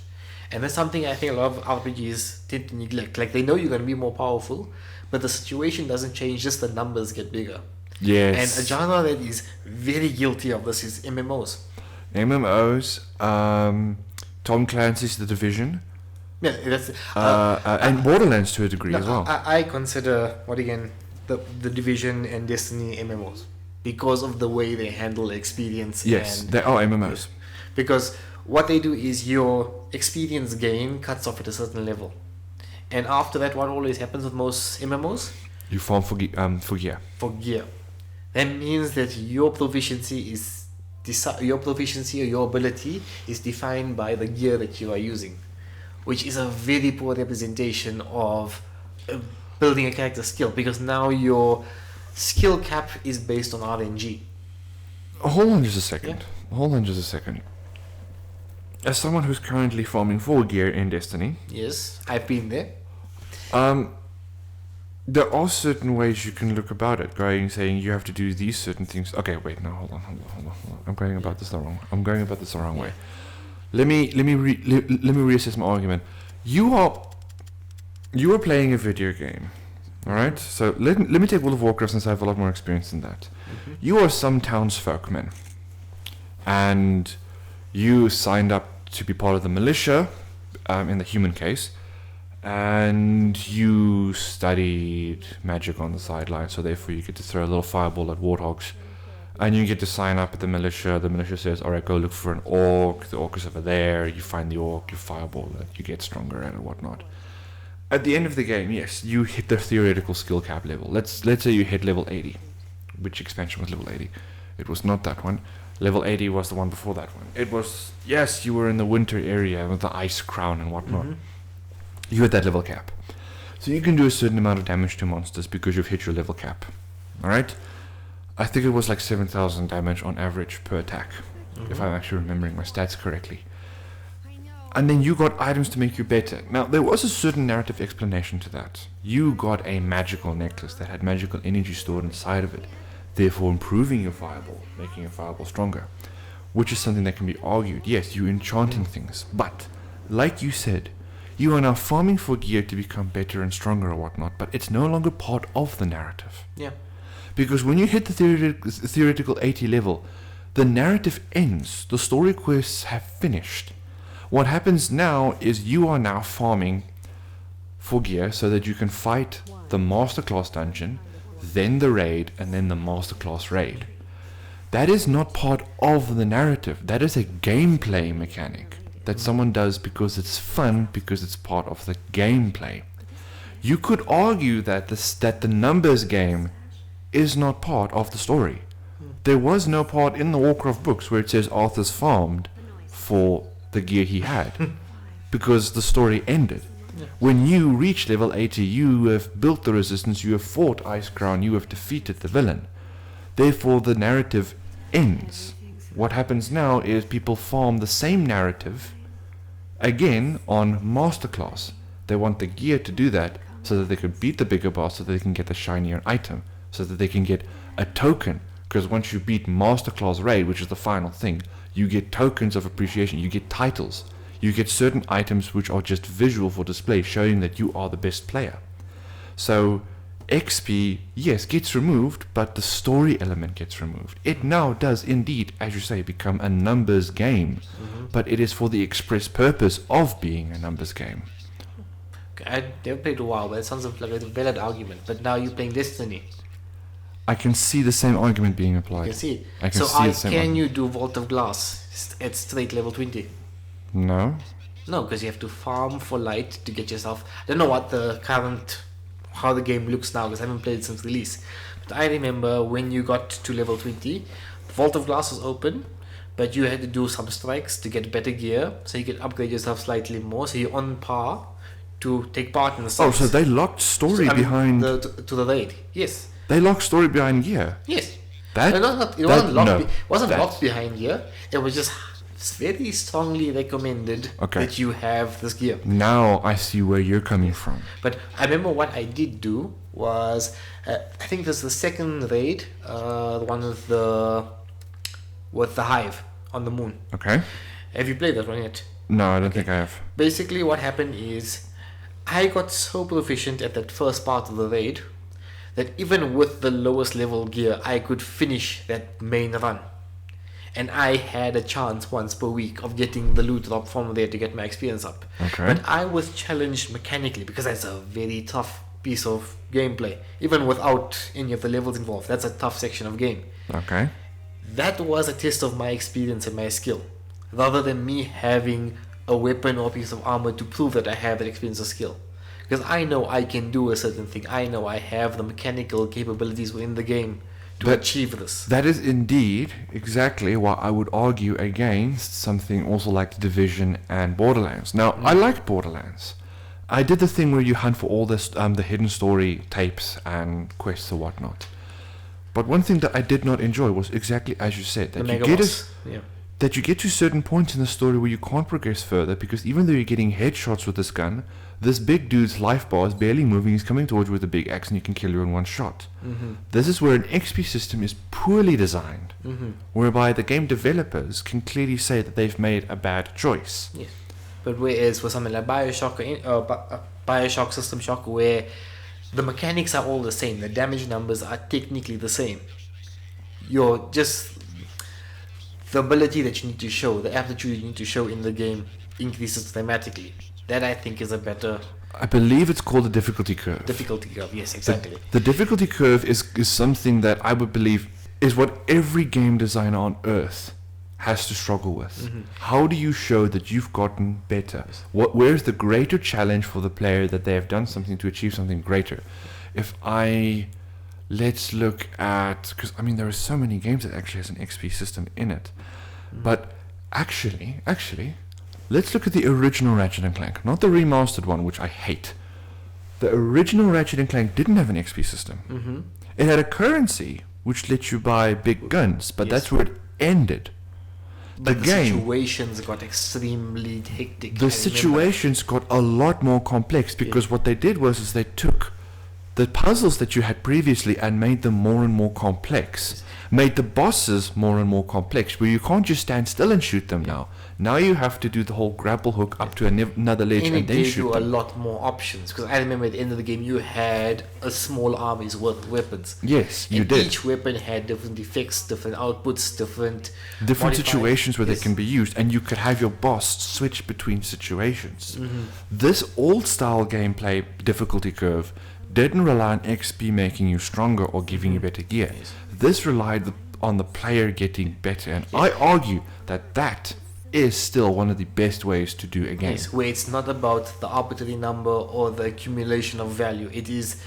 And that's something I think a lot of RPGs tend to neglect. Like, they know you're going to be more powerful, but the situation doesn't change, just the numbers get bigger. Yes. And a genre that is very guilty of this is MMOs. Tom Clancy's The Division. Yeah, that's... and Borderlands to a degree as well. I consider, the Division and Destiny MMOs. Because of the way they handle experience. Yes, and they are MMOs. Because what they do is your experience gain cuts off at a certain level, and after that, what always happens with most MMOs? You farm for gear. For gear. That means that your proficiency or your ability is defined by the gear that you are using, which is a very poor representation of building a character skill, because now your skill cap is based on RNG. Hold on just a second. As someone who's currently farming for gear in Destiny... Yes, I've been there. There are certain ways you can look about it, saying you have to do these certain things. Okay, wait, no, hold on. I'm going about this the wrong way. Let me reassess my argument. You are playing a video game, all right? So let me take World of Warcraft, since I have a lot more experience in that. You are some townsfolkman, and you signed up to be part of the militia, in the human case, and you studied magic on the sidelines, so therefore you get to throw a little fireball at warthogs, and you get to sign up at the militia. The militia says, alright, go look for an orc, the orc is over there, you find the orc, you fireball it, you get stronger at it, whatnot. At the end of the game, yes, you hit the theoretical skill cap level. Let's say you hit level 80. Which expansion was level 80? It was not that one. Level 80 was the one before that one. It was, yes, you were in the winter area with the ice crown and whatnot. You hit that level cap. So you can do a certain amount of damage to monsters because you've hit your level cap. Alright? I think it was like 7,000 damage on average per attack, if I'm actually remembering my stats correctly. And then you got items to make you better. Now, there was a certain narrative explanation to that. You got a magical necklace that had magical energy stored inside of it, therefore improving your fireball, making your fireball stronger, which is something that can be argued. Yes, you're enchanting things, but like you said, you are now farming for gear to become better and stronger or whatnot, but it's no longer part of the narrative. Yeah. Because when you hit the theoretical 80 level, the narrative ends. The story quests have finished. What happens now is you are now farming for gear so that you can fight the masterclass dungeon, then the raid, and then the masterclass raid. That is not part of the narrative. That is a gameplay mechanic that someone does because it's fun, because it's part of the gameplay. You could argue that the numbers game is not part of the story. There was no part in the Warcraft books where it says Arthur's farmed for the gear he had, because the story ended. When you reach level 80, you have built the resistance, you have fought Icecrown, you have defeated the villain. Therefore, the narrative ends. What happens now is people farm the same narrative again on Masterclass. They want the gear to do that so that they could beat the bigger boss, so that they can get a shinier item, so that they can get a token. Because once you beat Masterclass Raid, which is the final thing, you get tokens of appreciation, you get titles, you get certain items which are just visual for display, showing that you are the best player. So XP, yes, gets removed, but the story element gets removed. It now does indeed, as you say, become a numbers game, but it is for the express purpose of being a numbers game. Okay, I never played a WoW, but it sounds like a valid argument. But now you're playing Destiny. I can see the same argument being applied. You can see it. I can So see the same can argument. you do Vault of Glass at straight level 20? No. No, because you have to farm for light to get yourself. I don't know what the current, how the game looks now, because I haven't played it since release. But I remember when you got to level 20, Vault of Glass was open, but you had to do some strikes to get better gear, so you could upgrade yourself slightly more, so you're on par to take part in the Oh, strikes. so they locked story So, I mean, behind... to the raid. Yes. They locked story behind gear. Yes. That, No, it wasn't locked. no, It wasn't that- locked behind here. It was just very strongly recommended Okay. that you have this gear. Now I see where you're coming from. But I remember what I did do was, I think this is the second raid, the one with the hive on the moon. Okay? Have you played that one yet? No, I don't think I have. Basically, what happened is, I got so proficient at that first part of the raid that even with the lowest level gear, I could finish that main run. And I had a chance once per week of getting the loot drop from there to get my experience up. Okay. But I was challenged mechanically because that's a very tough piece of gameplay. Even without any of the levels involved, that's a tough section of game. Okay. That was a test of my experience and my skill, rather than me having a weapon or a piece of armor to prove that I have that experience or skill. Because I know I can do a certain thing. I know I have the mechanical capabilities within the game to achieve this. That is indeed exactly why I would argue against something also like The Division and Borderlands. Now, I liked Borderlands. I did the thing where you hunt for all this, the hidden story tapes and quests or whatnot. But one thing that I did not enjoy was exactly as you said, The that you Mega get Boss. Yeah. that you get to certain points in the story where you can't progress further because even though you're getting headshots with this gun, this big dude's life bar is barely moving, he's coming towards you with a big axe and you can kill you in one shot. This is where an XP system is poorly designed, whereby the game developers can clearly say that they've made a bad choice. Yes. But whereas for something like Bioshock Bioshock System Shock, where the mechanics are all the same, the damage numbers are technically the same, you're just the ability that you need to show, the aptitude you need to show in the game increases dramatically. That I think is a better I believe it's called the difficulty curve. difficulty curve. Yes, exactly. The difficulty curve is something that I would believe is what every game designer on earth has to struggle with. How do you show that you've gotten better? Where's the greater challenge for the player that they have done something to achieve something greater? Let's look at, because I mean there are so many games that actually has an XP system in it, but actually, let's look at the original Ratchet and Clank, not the remastered one, which I hate. The original Ratchet and Clank didn't have an XP system. It had a currency which let you buy big guns, but Yes. that's where it ended. But the game- situations got extremely hectic. I The remember. situations got a lot more complex because what they did was they took the puzzles that you had previously and made them more and more complex. Made the bosses more and more complex, where you can't just stand still and shoot them now. Now you have to do the whole grapple hook up to another ledge And and it then gave shoot you a them. lot more options, because I remember at the end of the game you had a small army's worth of weapons. Yes, you And did. each weapon had different effects, different outputs, different Different modifiers. situations where Yes. they can be used, and you could have your boss switch between situations. This old style gameplay difficulty curve didn't rely on XP making you stronger or giving you better gear. Yes. This relied on the player getting better, and I argue that is still one of the best ways to do a game. Yes, where it's not about the arbitrary number or the accumulation of value. It is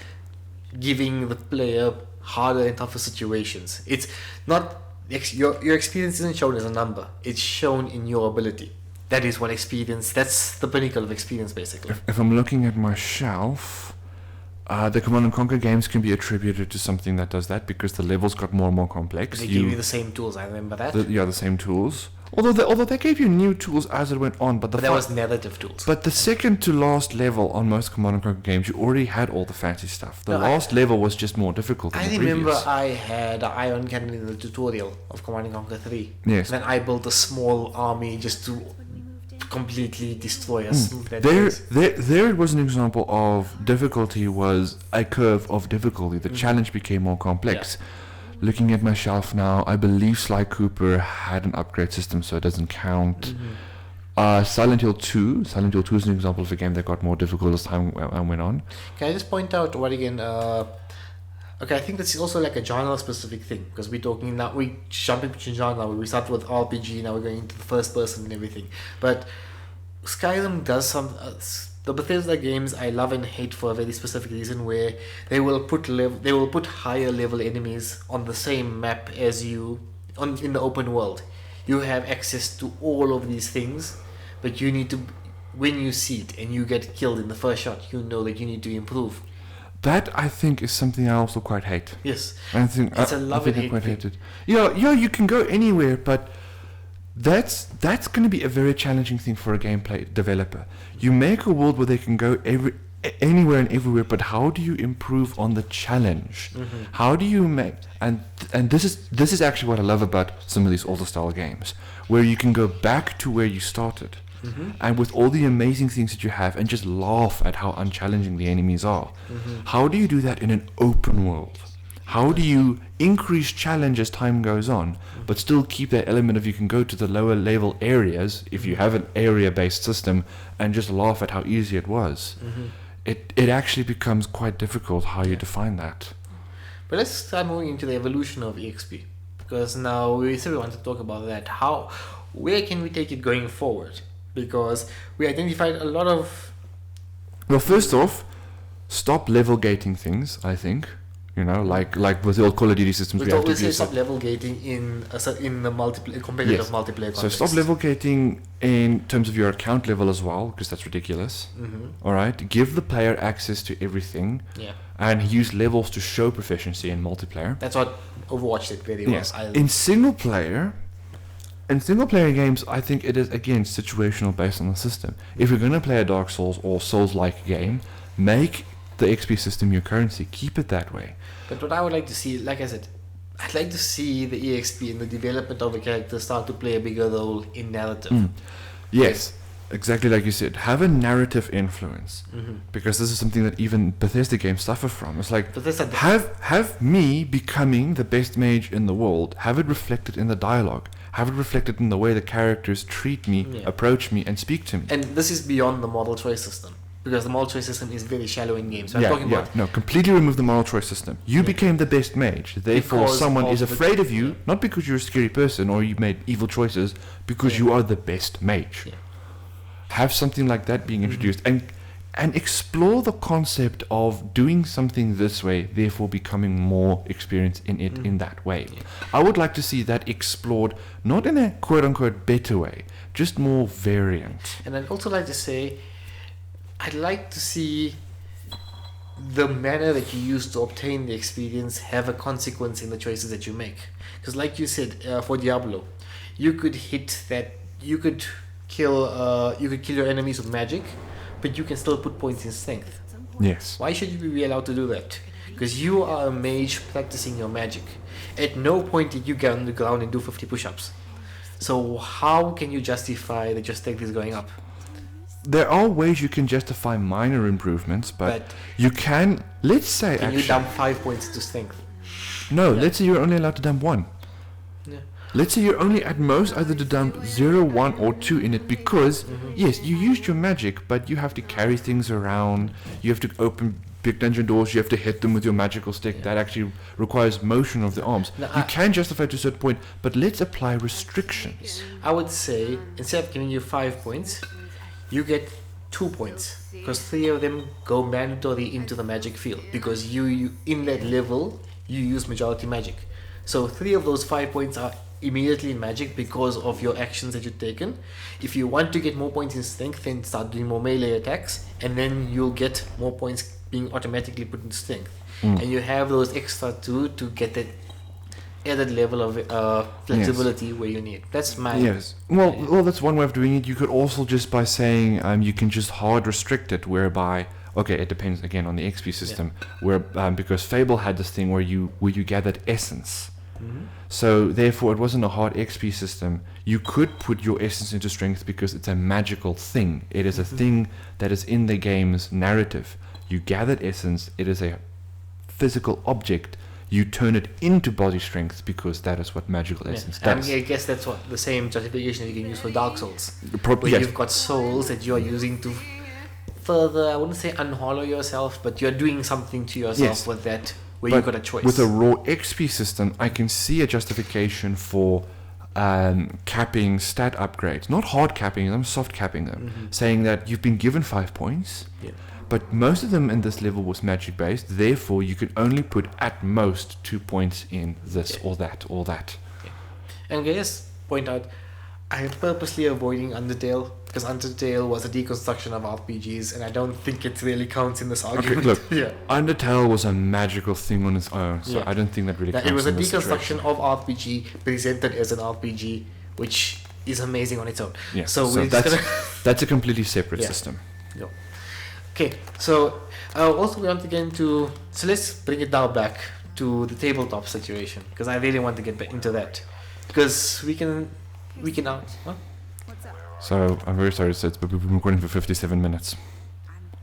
giving the player harder and tougher situations. It's not your experience isn't shown as a number. It's shown in your ability. That is what experience. That's the pinnacle of experience, basically. If I'm looking at my shelf, the Command and Conquer games can be attributed to something that does that because the levels got more and more complex. They gave you the same tools. I remember that. The same tools. Although they gave you new tools as it went on, but that was narrative tools. But the second to last level on most Command and Conquer games, you already had all the fancy stuff. The last level was just more difficult. I remember I had an iron cannon in the tutorial of Command and Conquer 3. Yes. Then I built a small army just to completely destroy us. There it was an example of difficulty was a curve of difficulty. The challenge became more complex. Yeah. Looking at my shelf now, I believe Sly Cooper had an upgrade system, so it doesn't count. Silent Hill 2 is an example of a game that got more difficult as time went on. Can I just point out what again? Okay, I think that's also like a genre-specific thing, because we're talking now, we jumping between genre. We started with RPG, now we're going into the first person and everything. But Skyrim does some. The Bethesda games I love and hate for a very specific reason, where they will put higher level enemies on the same map as you in the open world. You have access to all of these things, but you need to, when you see it and you get killed in the first shot, you know that you need to improve. That I think is something I also quite hate. Yes, I think it's a love and hate quite thing. hate it. Yeah, you can go anywhere, but that's going to be a very challenging thing for a gameplay developer. You make a world where they can go anywhere and everywhere, but how do you improve on the challenge? How do you make and this is actually what I love about some of these older style games, where you can go back to where you started. And with all the amazing things that you have, and just laugh at how unchallenging the enemies are. How do you do that in an open world? How do you increase challenge as time goes on, but still keep that element of you can go to the lower level areas if you have an area-based system and just laugh at how easy it was? It actually becomes quite difficult how you define that. But let's start moving into the evolution of EXP, because now we still want to talk about that. Where can we take it going forward? Because we identified a lot of... Well, first off, stop level gating things, I think. You know, like with the old Call of Duty systems, we have to do stop level gating in the competitive multiplayer context. So stop level gating in terms of your account level as well, because that's ridiculous. All right, give the player access to everything. Yeah. And use levels to show proficiency in multiplayer. That's what Overwatch did very well. Yes. In single player games, I think it is again situational based on the system. If you're going to play a Dark Souls or Souls-like game, make the XP system your currency. Keep it that way. But what I would like to see, like I said, I'd like to see the EXP and the development of a character start to play a bigger role in narrative. Yes, exactly like you said. Have a narrative influence, because this is something that even Bethesda games suffer from. It's like, have me becoming the best mage in the world. Have it reflected in the dialogue. Have it reflected in the way the characters treat me, approach me, and speak to me. And this is beyond the model choice system, because the moral choice system is very shallow in games. So Completely remove the moral choice system. You became the best mage. Therefore, because someone is afraid of you, not because you're a scary person or you made evil choices, because you are the best mage. Yeah. Have something like that being introduced, and explore the concept of doing something this way, therefore becoming more experienced in it in that way. Yeah. I would like to see that explored, not in a quote-unquote better way, just more variant. And I'd also like to say, I'd like to see the manner that you use to obtain the experience have a consequence in the choices that you make. Because like you said, for Diablo, you could kill your enemies with magic, but you can still put points in strength. Yes. Why should you be allowed to do that? Because you are a mage practicing your magic. At no point did you get on the ground and do 50 push-ups. So how can you justify that your strength is going up? There are ways you can justify minor improvements, but you can, let's say... Can you dump 5 points to strength? No, let's say you're only allowed to dump 1. Yeah. Let's say you're only at most either to dump 0, 1 or 2 in it, because yes, you used your magic, but you have to carry things around, you have to open big dungeon doors, you have to hit them with your magical stick. That actually requires motion of the arms. No, you can justify to a certain point, but let's apply restrictions. I would say, instead of giving you 5 points, you get 2 points. Because 3 of them go mandatory into the magic field. Because you in that level, you use majority magic. So 3 of those 5 points are immediately in magic because of your actions that you've taken. If you want to get more points in strength, then start doing more melee attacks, and then you'll get more points being automatically put in strength. And you have those extra 2 to get that added level of flexibility where you need. That's my... Yes. Well, that's one way of doing it. You could also just by saying you can just hard restrict it, whereby... Okay, it depends again on the XP system, where because Fable had this thing where you gathered essence. So therefore it wasn't a hard XP system. You could put your essence into strength because it's a magical thing. It is a thing that is in the game's narrative. You gathered essence, it is a physical object. You turn it into body strength because that is what magical essence does. And I guess that's what the same justification you can use for Dark Souls. Where you've got souls that you are using to further, I wouldn't say unhollow yourself, but you're doing something to yourself with that. Where you've got a choice. With a raw XP system, I can see a justification for capping stat upgrades. Not hard capping them, soft capping them. Saying that you've been given 5 points, but most of them in this level was magic based. Therefore, you could only put at most 2 points in this or that or that. And I just point out, I'm purposely avoiding Undertale because Undertale was a deconstruction of RPGs, and I don't think it really counts in this argument. Okay, look, Undertale was a magical thing on its own, so I don't think that really counts. It was a in this deconstruction situation. of RPG presented as an RPG, which is amazing on its own. Yeah, so that's a completely separate system. Yeah. Okay, so also we want to get into... So let's bring it now back to the tabletop situation, because I really want to get back into that. Because we can out... Huh? So, I'm very sorry to say, but we've been recording for 57 minutes.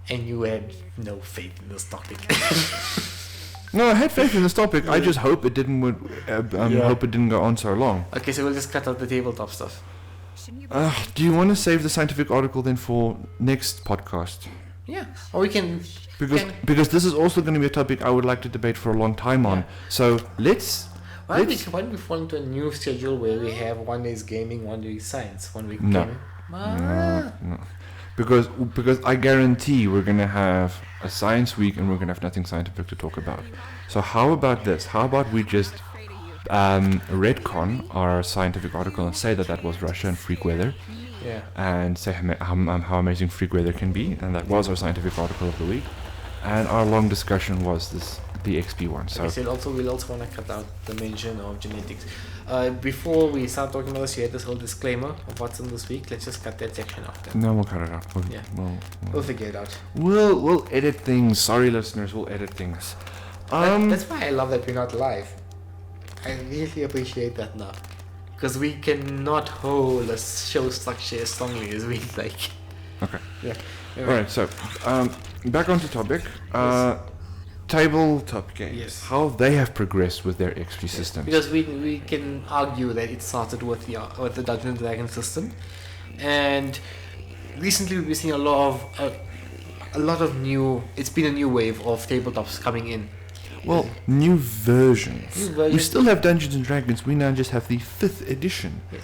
And you had no faith in this topic. No, I had faith in this topic. I just hope it didn't hope it didn't go on so long. Okay, so we'll just cut out the tabletop stuff. Do you want to save the scientific article then for next podcast? Yeah, or we can... Because this is also going to be a topic I would like to debate for a long time on. So, why don't we fall into a new schedule where we have 1 day is gaming, 1 day is science, 1 week No. gaming? No. Because I guarantee we're going to have a science week and we're going to have nothing scientific to talk about. So how about this? How about we just retcon our scientific article and say that was Russia and freak weather. Yeah. And say how amazing freak weather can be, and that was our scientific article of the week. And our long discussion was the XP one. So we'll also want to cut out the mention of genetics. Before we start talking about this, you had this whole disclaimer of what's in this week. Let's just cut that section out then. No, we'll cut it out. We'll figure it out. We'll edit things. Sorry, listeners, we'll edit things. That's why I love that we're not live. I really appreciate that now, because we cannot hold a show structure as strongly as we like. Okay. Yeah. Alright, so back onto topic. Tabletop games. Yes. How they have progressed with their XP systems. Because we can argue that it started with the Dungeons and Dragons system, and recently we've been seeing a lot of new. It's been a new wave of tabletops coming in. Well, new versions. We still have Dungeons and Dragons. We now just have the 5th edition. Yes.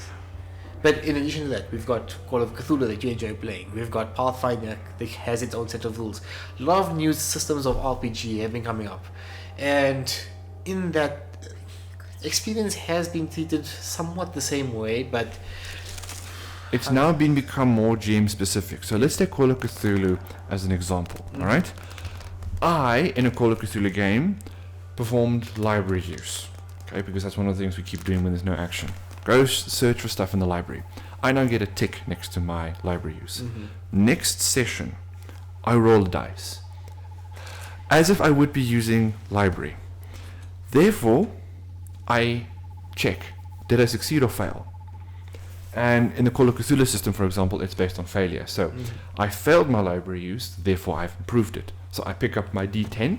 But in addition to that, we've got Call of Cthulhu that you enjoy playing. We've got Pathfinder that has its own set of rules. A lot of new systems of RPG have been coming up. And in that, experience has been treated somewhat the same way, but... It's now become more GM specific. So let's take Call of Cthulhu as an example, alright? I, in a Call of Cthulhu game, performed library use. Okay, because that's one of the things we keep doing when there's no action. Go search for stuff in the library. I now get a tick next to my library use. Next session, I roll dice, as if I would be using library. Therefore, I check, did I succeed or fail? And in the Call of Cthulhu system, for example, it's based on failure. So I failed my library use, therefore I've improved it. So I pick up my D10,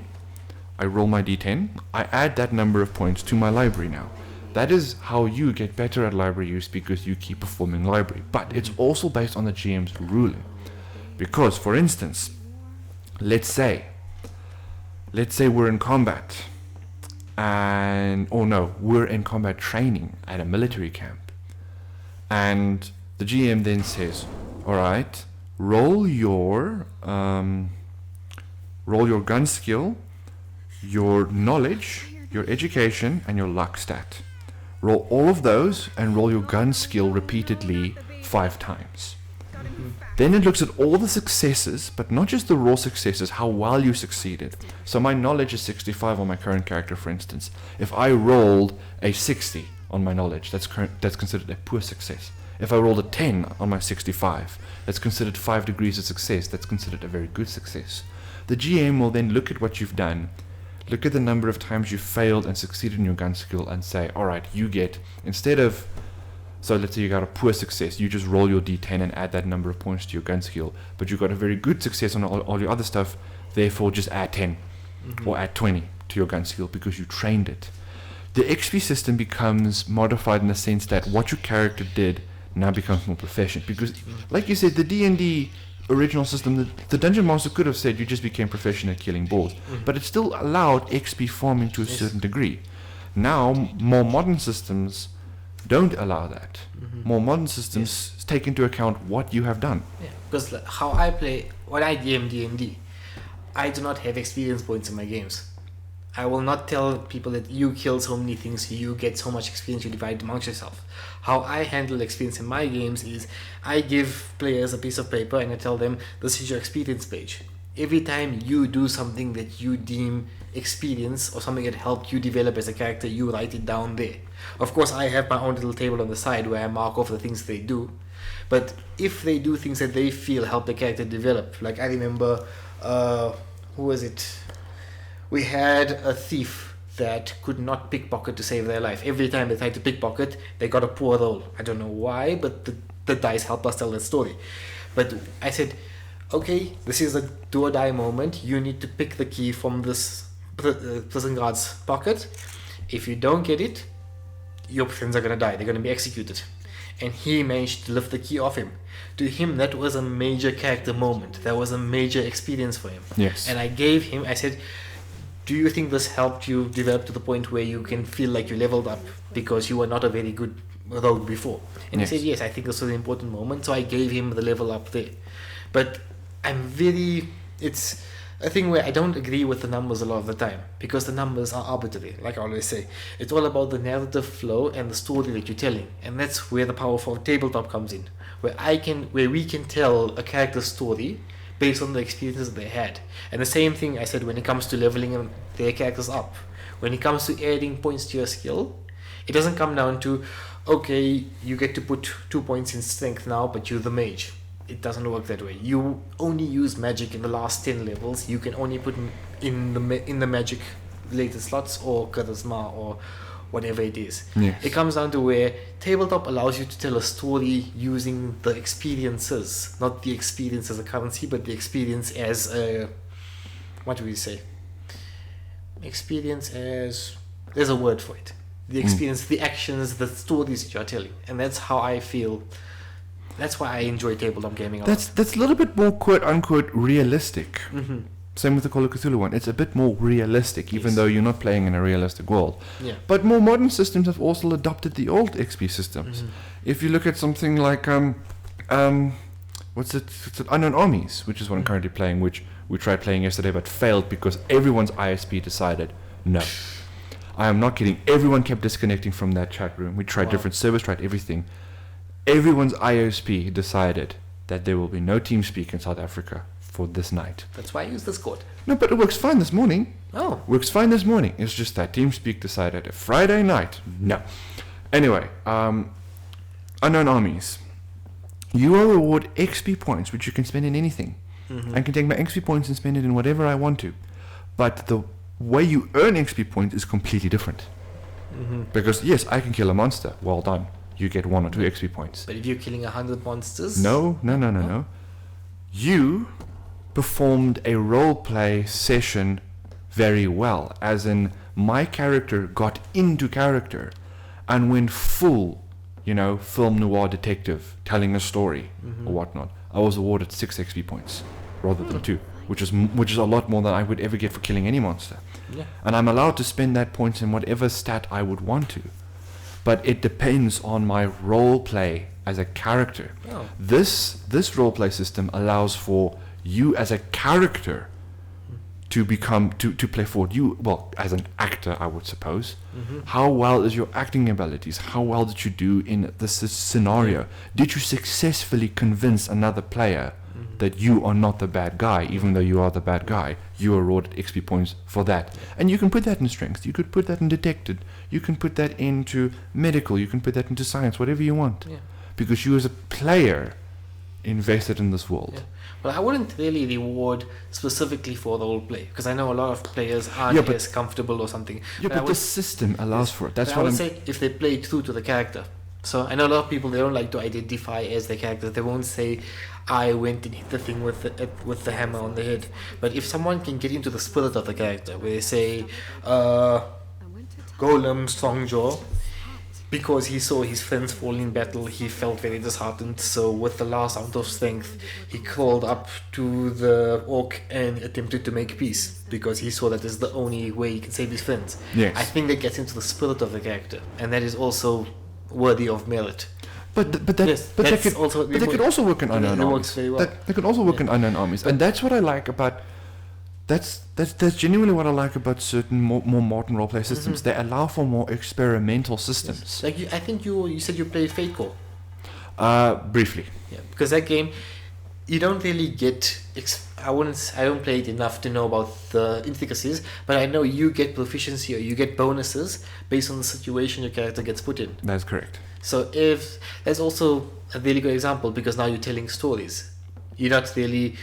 I roll my D10, I add that number of points to my library now. That is how you get better at library use, because you keep performing library. But it's also based on the GM's ruling. Because, for instance, let's say let's say we're in combat, we're in combat training at a military camp, and the GM then says, all right, roll your gun skill, your knowledge, your education, and your luck stat. Roll all of those and roll your gun skill repeatedly 5 times. Then it looks at all the successes, but not just the raw successes, how well you succeeded. So my knowledge is 65 on my current character, for instance. If I rolled a 60 on my knowledge, that's considered a poor success. If I rolled a 10 on my 65, that's considered 5 degrees of success. That's considered a very good success. The GM will then look at what you've done, look at the number of times you failed and succeeded in your gun skill, and say, all right, you get, instead of, so let's say you got a poor success, you just roll your d10 and add that number of points to your gun skill, but you got a very good success on all your other stuff, therefore just add 10 or add 20 to your gun skill because you trained it. The XP system becomes modified in the sense that what your character did now becomes more proficient, because like you said, the D&D original system, the dungeon master could have said you just became proficient at killing boars, but it still allowed XP farming to a certain degree. Now more modern systems don't allow that. More modern systems take into account what you have done. Yeah, because how I play, when I DM D&D, I do not have experience points in my games. I will not tell people that you kill so many things, you get so much experience, you divide amongst yourself. How I handle experience in my games is I give players a piece of paper and I tell them, this is your experience page. Every time you do something that you deem experience or something that helped you develop as a character, you write it down there. Of course, I have my own little table on the side where I mark off the things they do. But if they do things that they feel help the character develop, like I remember, who was it? We had a thief that could not pickpocket to save their life. Every time they tried to pickpocket, they got a poor roll. I don't know why, but the dice helped us tell that story. But I said, okay, this is a do or die moment. You need to pick the key from this prison guard's pocket. If you don't get it, your friends are going to die. They're going to be executed. And he managed to lift the key off him. To him, that was a major character moment. That was a major experience for him. Yes. And I said, do you think this helped you develop to the point where you can feel like you leveled up because you were not a very good rogue before? And he said, yes, I think this was an important moment. So I gave him the level up there. But it's a thing where I don't agree with the numbers a lot of the time because the numbers are arbitrary, like I always say. It's all about the narrative flow and the story that you're telling, and that's where the power of tabletop comes in, where we can tell a character's story based on the experiences they had. And the same thing I said when it comes to leveling their characters up. When it comes to adding points to your skill, it doesn't come down to, okay, you get to put 2 points in strength now, but you're the mage. It doesn't work that way. You only use magic in the last 10 levels. You can only put in the magic related slots or charisma or whatever it is. Yes. It comes down to where tabletop allows you to tell a story using the experiences, not the experience as a currency, but the experience as a, what do we say? Experience as, there's a word for it. The experience, the actions, the stories that you're telling. And that's how I feel. That's why I enjoy tabletop gaming a lot. That's a little bit more quote unquote realistic. Same with the Call of Cthulhu one. It's a bit more realistic, even though you're not playing in a realistic world. Yeah. But more modern systems have also adopted the old XP systems. If you look at something like what's it? Unknown Armies, which is what I'm currently playing, which we tried playing yesterday but failed because everyone's ISP decided no. I am not kidding. Everyone kept disconnecting from that chat room. We tried different servers, tried everything. Everyone's ISP decided that there will be no TeamSpeak in South Africa for this night. That's why I use Discord. No, but it works fine this morning. Oh. Works fine this morning. It's just that TeamSpeak decided a Friday night. No. Anyway, Unknown Armies. You will reward XP points, which you can spend in anything. I can take my XP points and spend it in whatever I want to. But the way you earn XP points is completely different. Because, yes, I can kill a monster. Well done. You get 1 or 2 XP points. But if you're killing 100 monsters... No. You performed a roleplay session very well. As in, my character got into character and went full, film noir detective, telling a story or whatnot. I was awarded 6 XP points rather than 2. which is a lot more than I would ever get for killing any monster. Yeah. And I'm allowed to spend that points in whatever stat I would want to. But it depends on my role play as a character. Oh. This role play system allows for you as a character to play forward. You, well, as an actor, I would suppose. Mm-hmm. How well is your acting abilities? How well did you do in this scenario? Did you successfully convince another player that you are not the bad guy, even though you are the bad guy? You are awarded XP points for that. And you can put that in strength. You could put that in detected. You can put that into medical. You can put that into science, whatever you want. Yeah. Because you as a player invested in this world. Yeah. Well, I wouldn't really reward specifically for the role play, because I know a lot of players aren't Yeah, but- as comfortable or something. Yeah, I but would- the system allows for it. That's but I what would I'm... say if they play it true to the character. So I know a lot of people, they don't like to identify as their characters. They won't say, I went and hit the thing with the hammer on the head. But if someone can get into the spirit of the character, where they say, Golem, strong jaw, because he saw his friends fall in battle, he felt very disheartened. So with the last ounce of strength, he crawled up to the orc and attempted to make peace, because he saw that is the only way he can save his friends. Yes. I think that gets into the spirit of the character, and that is also worthy of merit. But that could also work in unknown It armies. works very well. That could also work in unknown armies, and that's what I like about. That's genuinely what I like about certain more modern roleplay systems. They allow for more experimental systems. Like I think you said you played Fate Core. Briefly. Yeah, because that game, you don't really get. I don't play it enough to know about the intricacies, but I know you get proficiency or you get bonuses based on the situation your character gets put in. That's correct. So if that's also a really good example, because now you're telling stories. You're not really.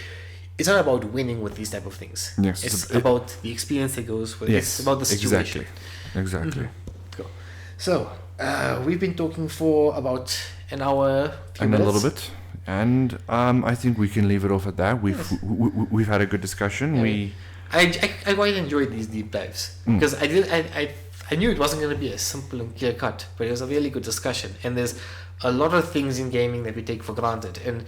It's not about winning with these type of things. Yes, It's about the experience that goes with it. Yes, It's about the situation. Exactly. Cool. So, we've been talking for about an hour. And a little bit. And I think we can leave it off at that. We've had a good discussion. Yeah. I quite enjoyed these deep dives because I knew it wasn't going to be a simple and clear cut, but it was a really good discussion. And there's a lot of things in gaming that we take for granted. And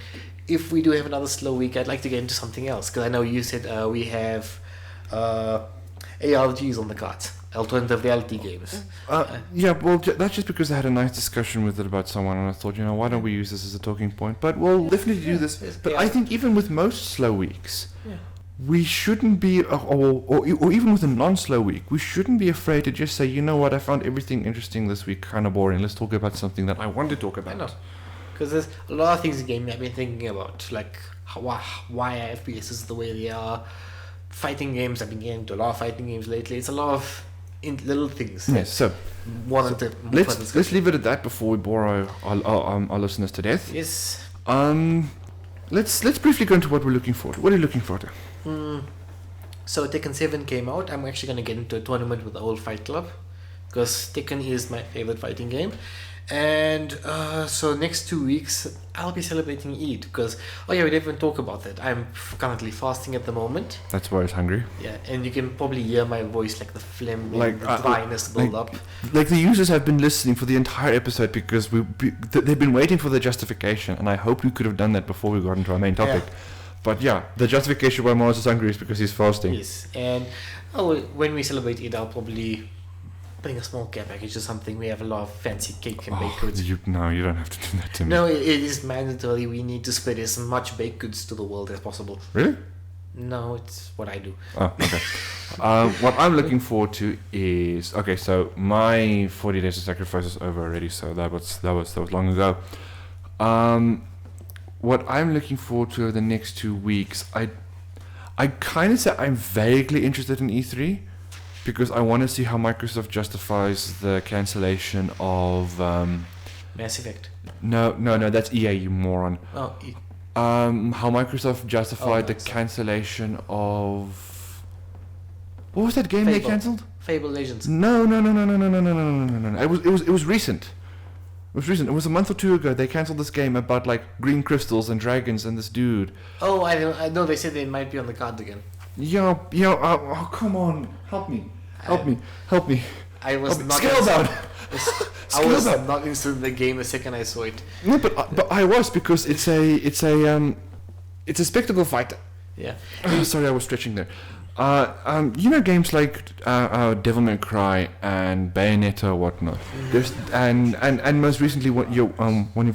if we do have another slow week, I'd like to get into something else, because I know you said we have ARGs on the cards, alternative reality games. Yeah, well, that's just because I had a nice discussion with it about someone, and I thought, why don't we use this as a talking point? But we'll definitely do this. But I think even with most slow weeks, we shouldn't be, or even with a non-slow week, we shouldn't be afraid to just say, you know what, I found everything interesting this week kind of boring. Let's talk about something that I want to talk about. I know. Because there's a lot of things in gaming I've been thinking about, like why FPS is the way they are. Fighting games, I've been getting into a lot of fighting games lately. It's a lot of little things. Yes, so let's leave it at that before we bore our listeners to death. Yes. Let's briefly go into what we're looking for. What are you looking for? So Tekken 7 came out. I'm actually going to get into a tournament with the old Fight Club, because Tekken is my favorite fighting game. And so next 2 weeks I'll be celebrating Eid, because we didn't even talk about that. I'm currently fasting at the moment. That's why I was hungry. Yeah, and you can probably hear my voice, like the phlegm, and the dryness build up. Like the users have been listening for the entire episode because they've been waiting for the justification, and I hope we could have done that before we got into our main topic. Yeah. But the justification why Muaaz is hungry is because he's fasting. Yes, and when we celebrate Eid, I'll probably bring a small care package or something. We have a lot of fancy cake and baked goods. No, you don't have to do that to me. No, it is mandatory. We need to spread as much baked goods to the world as possible. Really? No, it's what I do. Oh, okay. What I'm looking forward to is so my 40 days of sacrifice is over already, so that was long ago. What I'm looking forward to over the next 2 weeks, I kind of say I'm vaguely interested in E3 because I want to see how Microsoft justifies the cancellation of Mass Effect. No, that's EA, you moron. Oh. How Microsoft justified the cancellation of what was that game they cancelled? Fable Legends. No. It was recent. It was a month or two ago. They cancelled this game about like green crystals and dragons and this dude. Oh, I know. They said they might be on the card again. Oh, come on, help me. I was not. Scale down. I was not interested in the game the second I saw it. No, but I was, because it's a spectacle fighter. Yeah. Sorry, I was stretching there. Games like Devil May Cry and Bayonetta or whatnot. There's and most recently, one of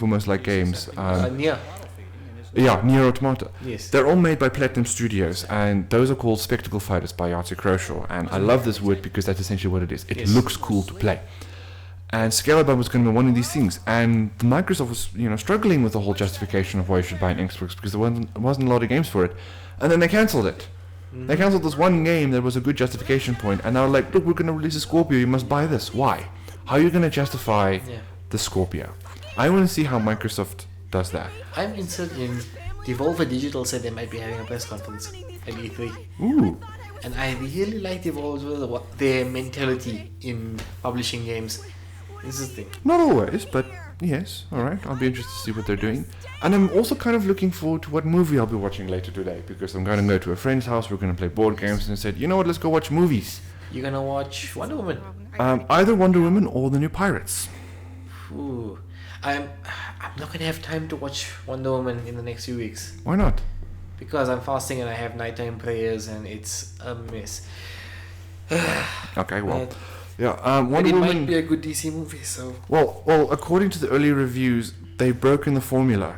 your most liked games. Nier. Yeah, Nier Automata. Yes. They're all made by Platinum Studios, and those are called Spectacle Fighters by Yahtzee Croshaw. And I love this word because that's essentially what it is. It Yes. looks cool to play. And Scalabum was going to be one of these things. And Microsoft was, struggling with the whole justification of why you should buy an Xbox because there wasn't a lot of games for it. And then they cancelled it. They cancelled this one game that was a good justification point, and now like, look, we're going to release a Scorpio, you must buy this. Why? How are you going to justify the Scorpio? I want to see how Microsoft does that. I'm interested in Devolver Digital said they might be having a press conference at E3. Ooh. And I really like Devolver, their mentality in publishing games. Interesting. Not always, but yes, alright. I'll be interested to see what they're doing. And I'm also kind of looking forward to what movie I'll be watching later today, because I'm going to go to a friend's house, we're going to play board games, and I said, you know what, let's go watch movies. You're gonna watch Wonder Woman? Either Wonder Woman or the new Pirates. Ooh. I'm not gonna have time to watch Wonder Woman in the next few weeks. Why not? Because I'm fasting and I have nighttime prayers and it's a mess. Okay, well. But Wonder it Woman might be a good DC movie, so... Well, according to the early reviews, they've broken the formula.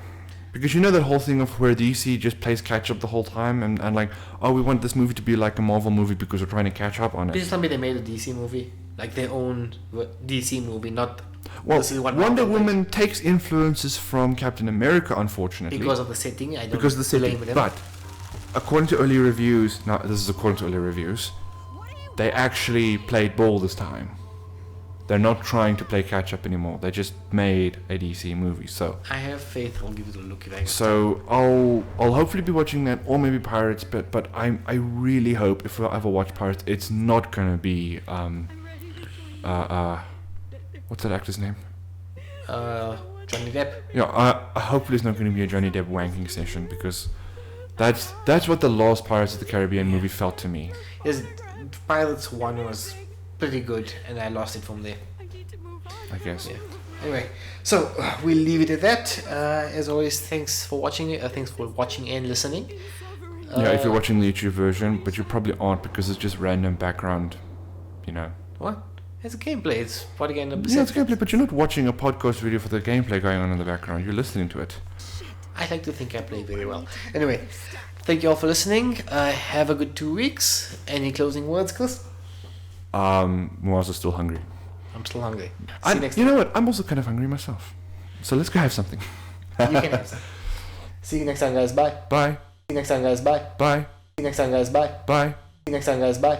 Because you know that whole thing of where DC just plays catch up the whole time and like, oh, we want this movie to be like a Marvel movie because we're trying to catch up on it. Please tell me they made a DC movie. Like their own DC movie, not... Well, this is what Wonder Marvel Woman takes influences from Captain America, unfortunately. because of the setting, I don't Because of the setting. blame them. But, according to early reviews, now this is according to early reviews, they actually played ball this time. They're not trying to play catch up anymore. They just made a DC movie. So I have faith. I'll give it a look if I So I'll hopefully be watching that, or maybe Pirates. But I really hope if I ever watch Pirates, it's not gonna be what's that actor's name? Johnny Depp. Yeah, I hopefully it's not gonna be a Johnny Depp wanking session because that's what the last Pirates of the Caribbean movie felt to me. Yes, Pirates 1 was pretty good, and I lost it from there. I guess. Yeah. Anyway, so we'll leave it at that. As always, thanks for watching. Thanks for watching and listening. Yeah, if you're watching the YouTube version, but you probably aren't because it's just random background, What? It's a gameplay. It's what again? Yeah, it's gameplay, but you're not watching a podcast video for the gameplay going on in the background. You're listening to it. I like to think I play very well. Anyway, thank you all for listening. Have a good 2 weeks. Any closing words, Chris? Muaaz is still hungry. I'm still hungry. See you next You know what? I'm also kind of hungry myself. So let's go have something. time. You can have some. See you next time, guys. Bye. Bye. See you next time, guys. Bye. Bye. See you next time, guys. Bye. Bye. See you next time, guys. Bye.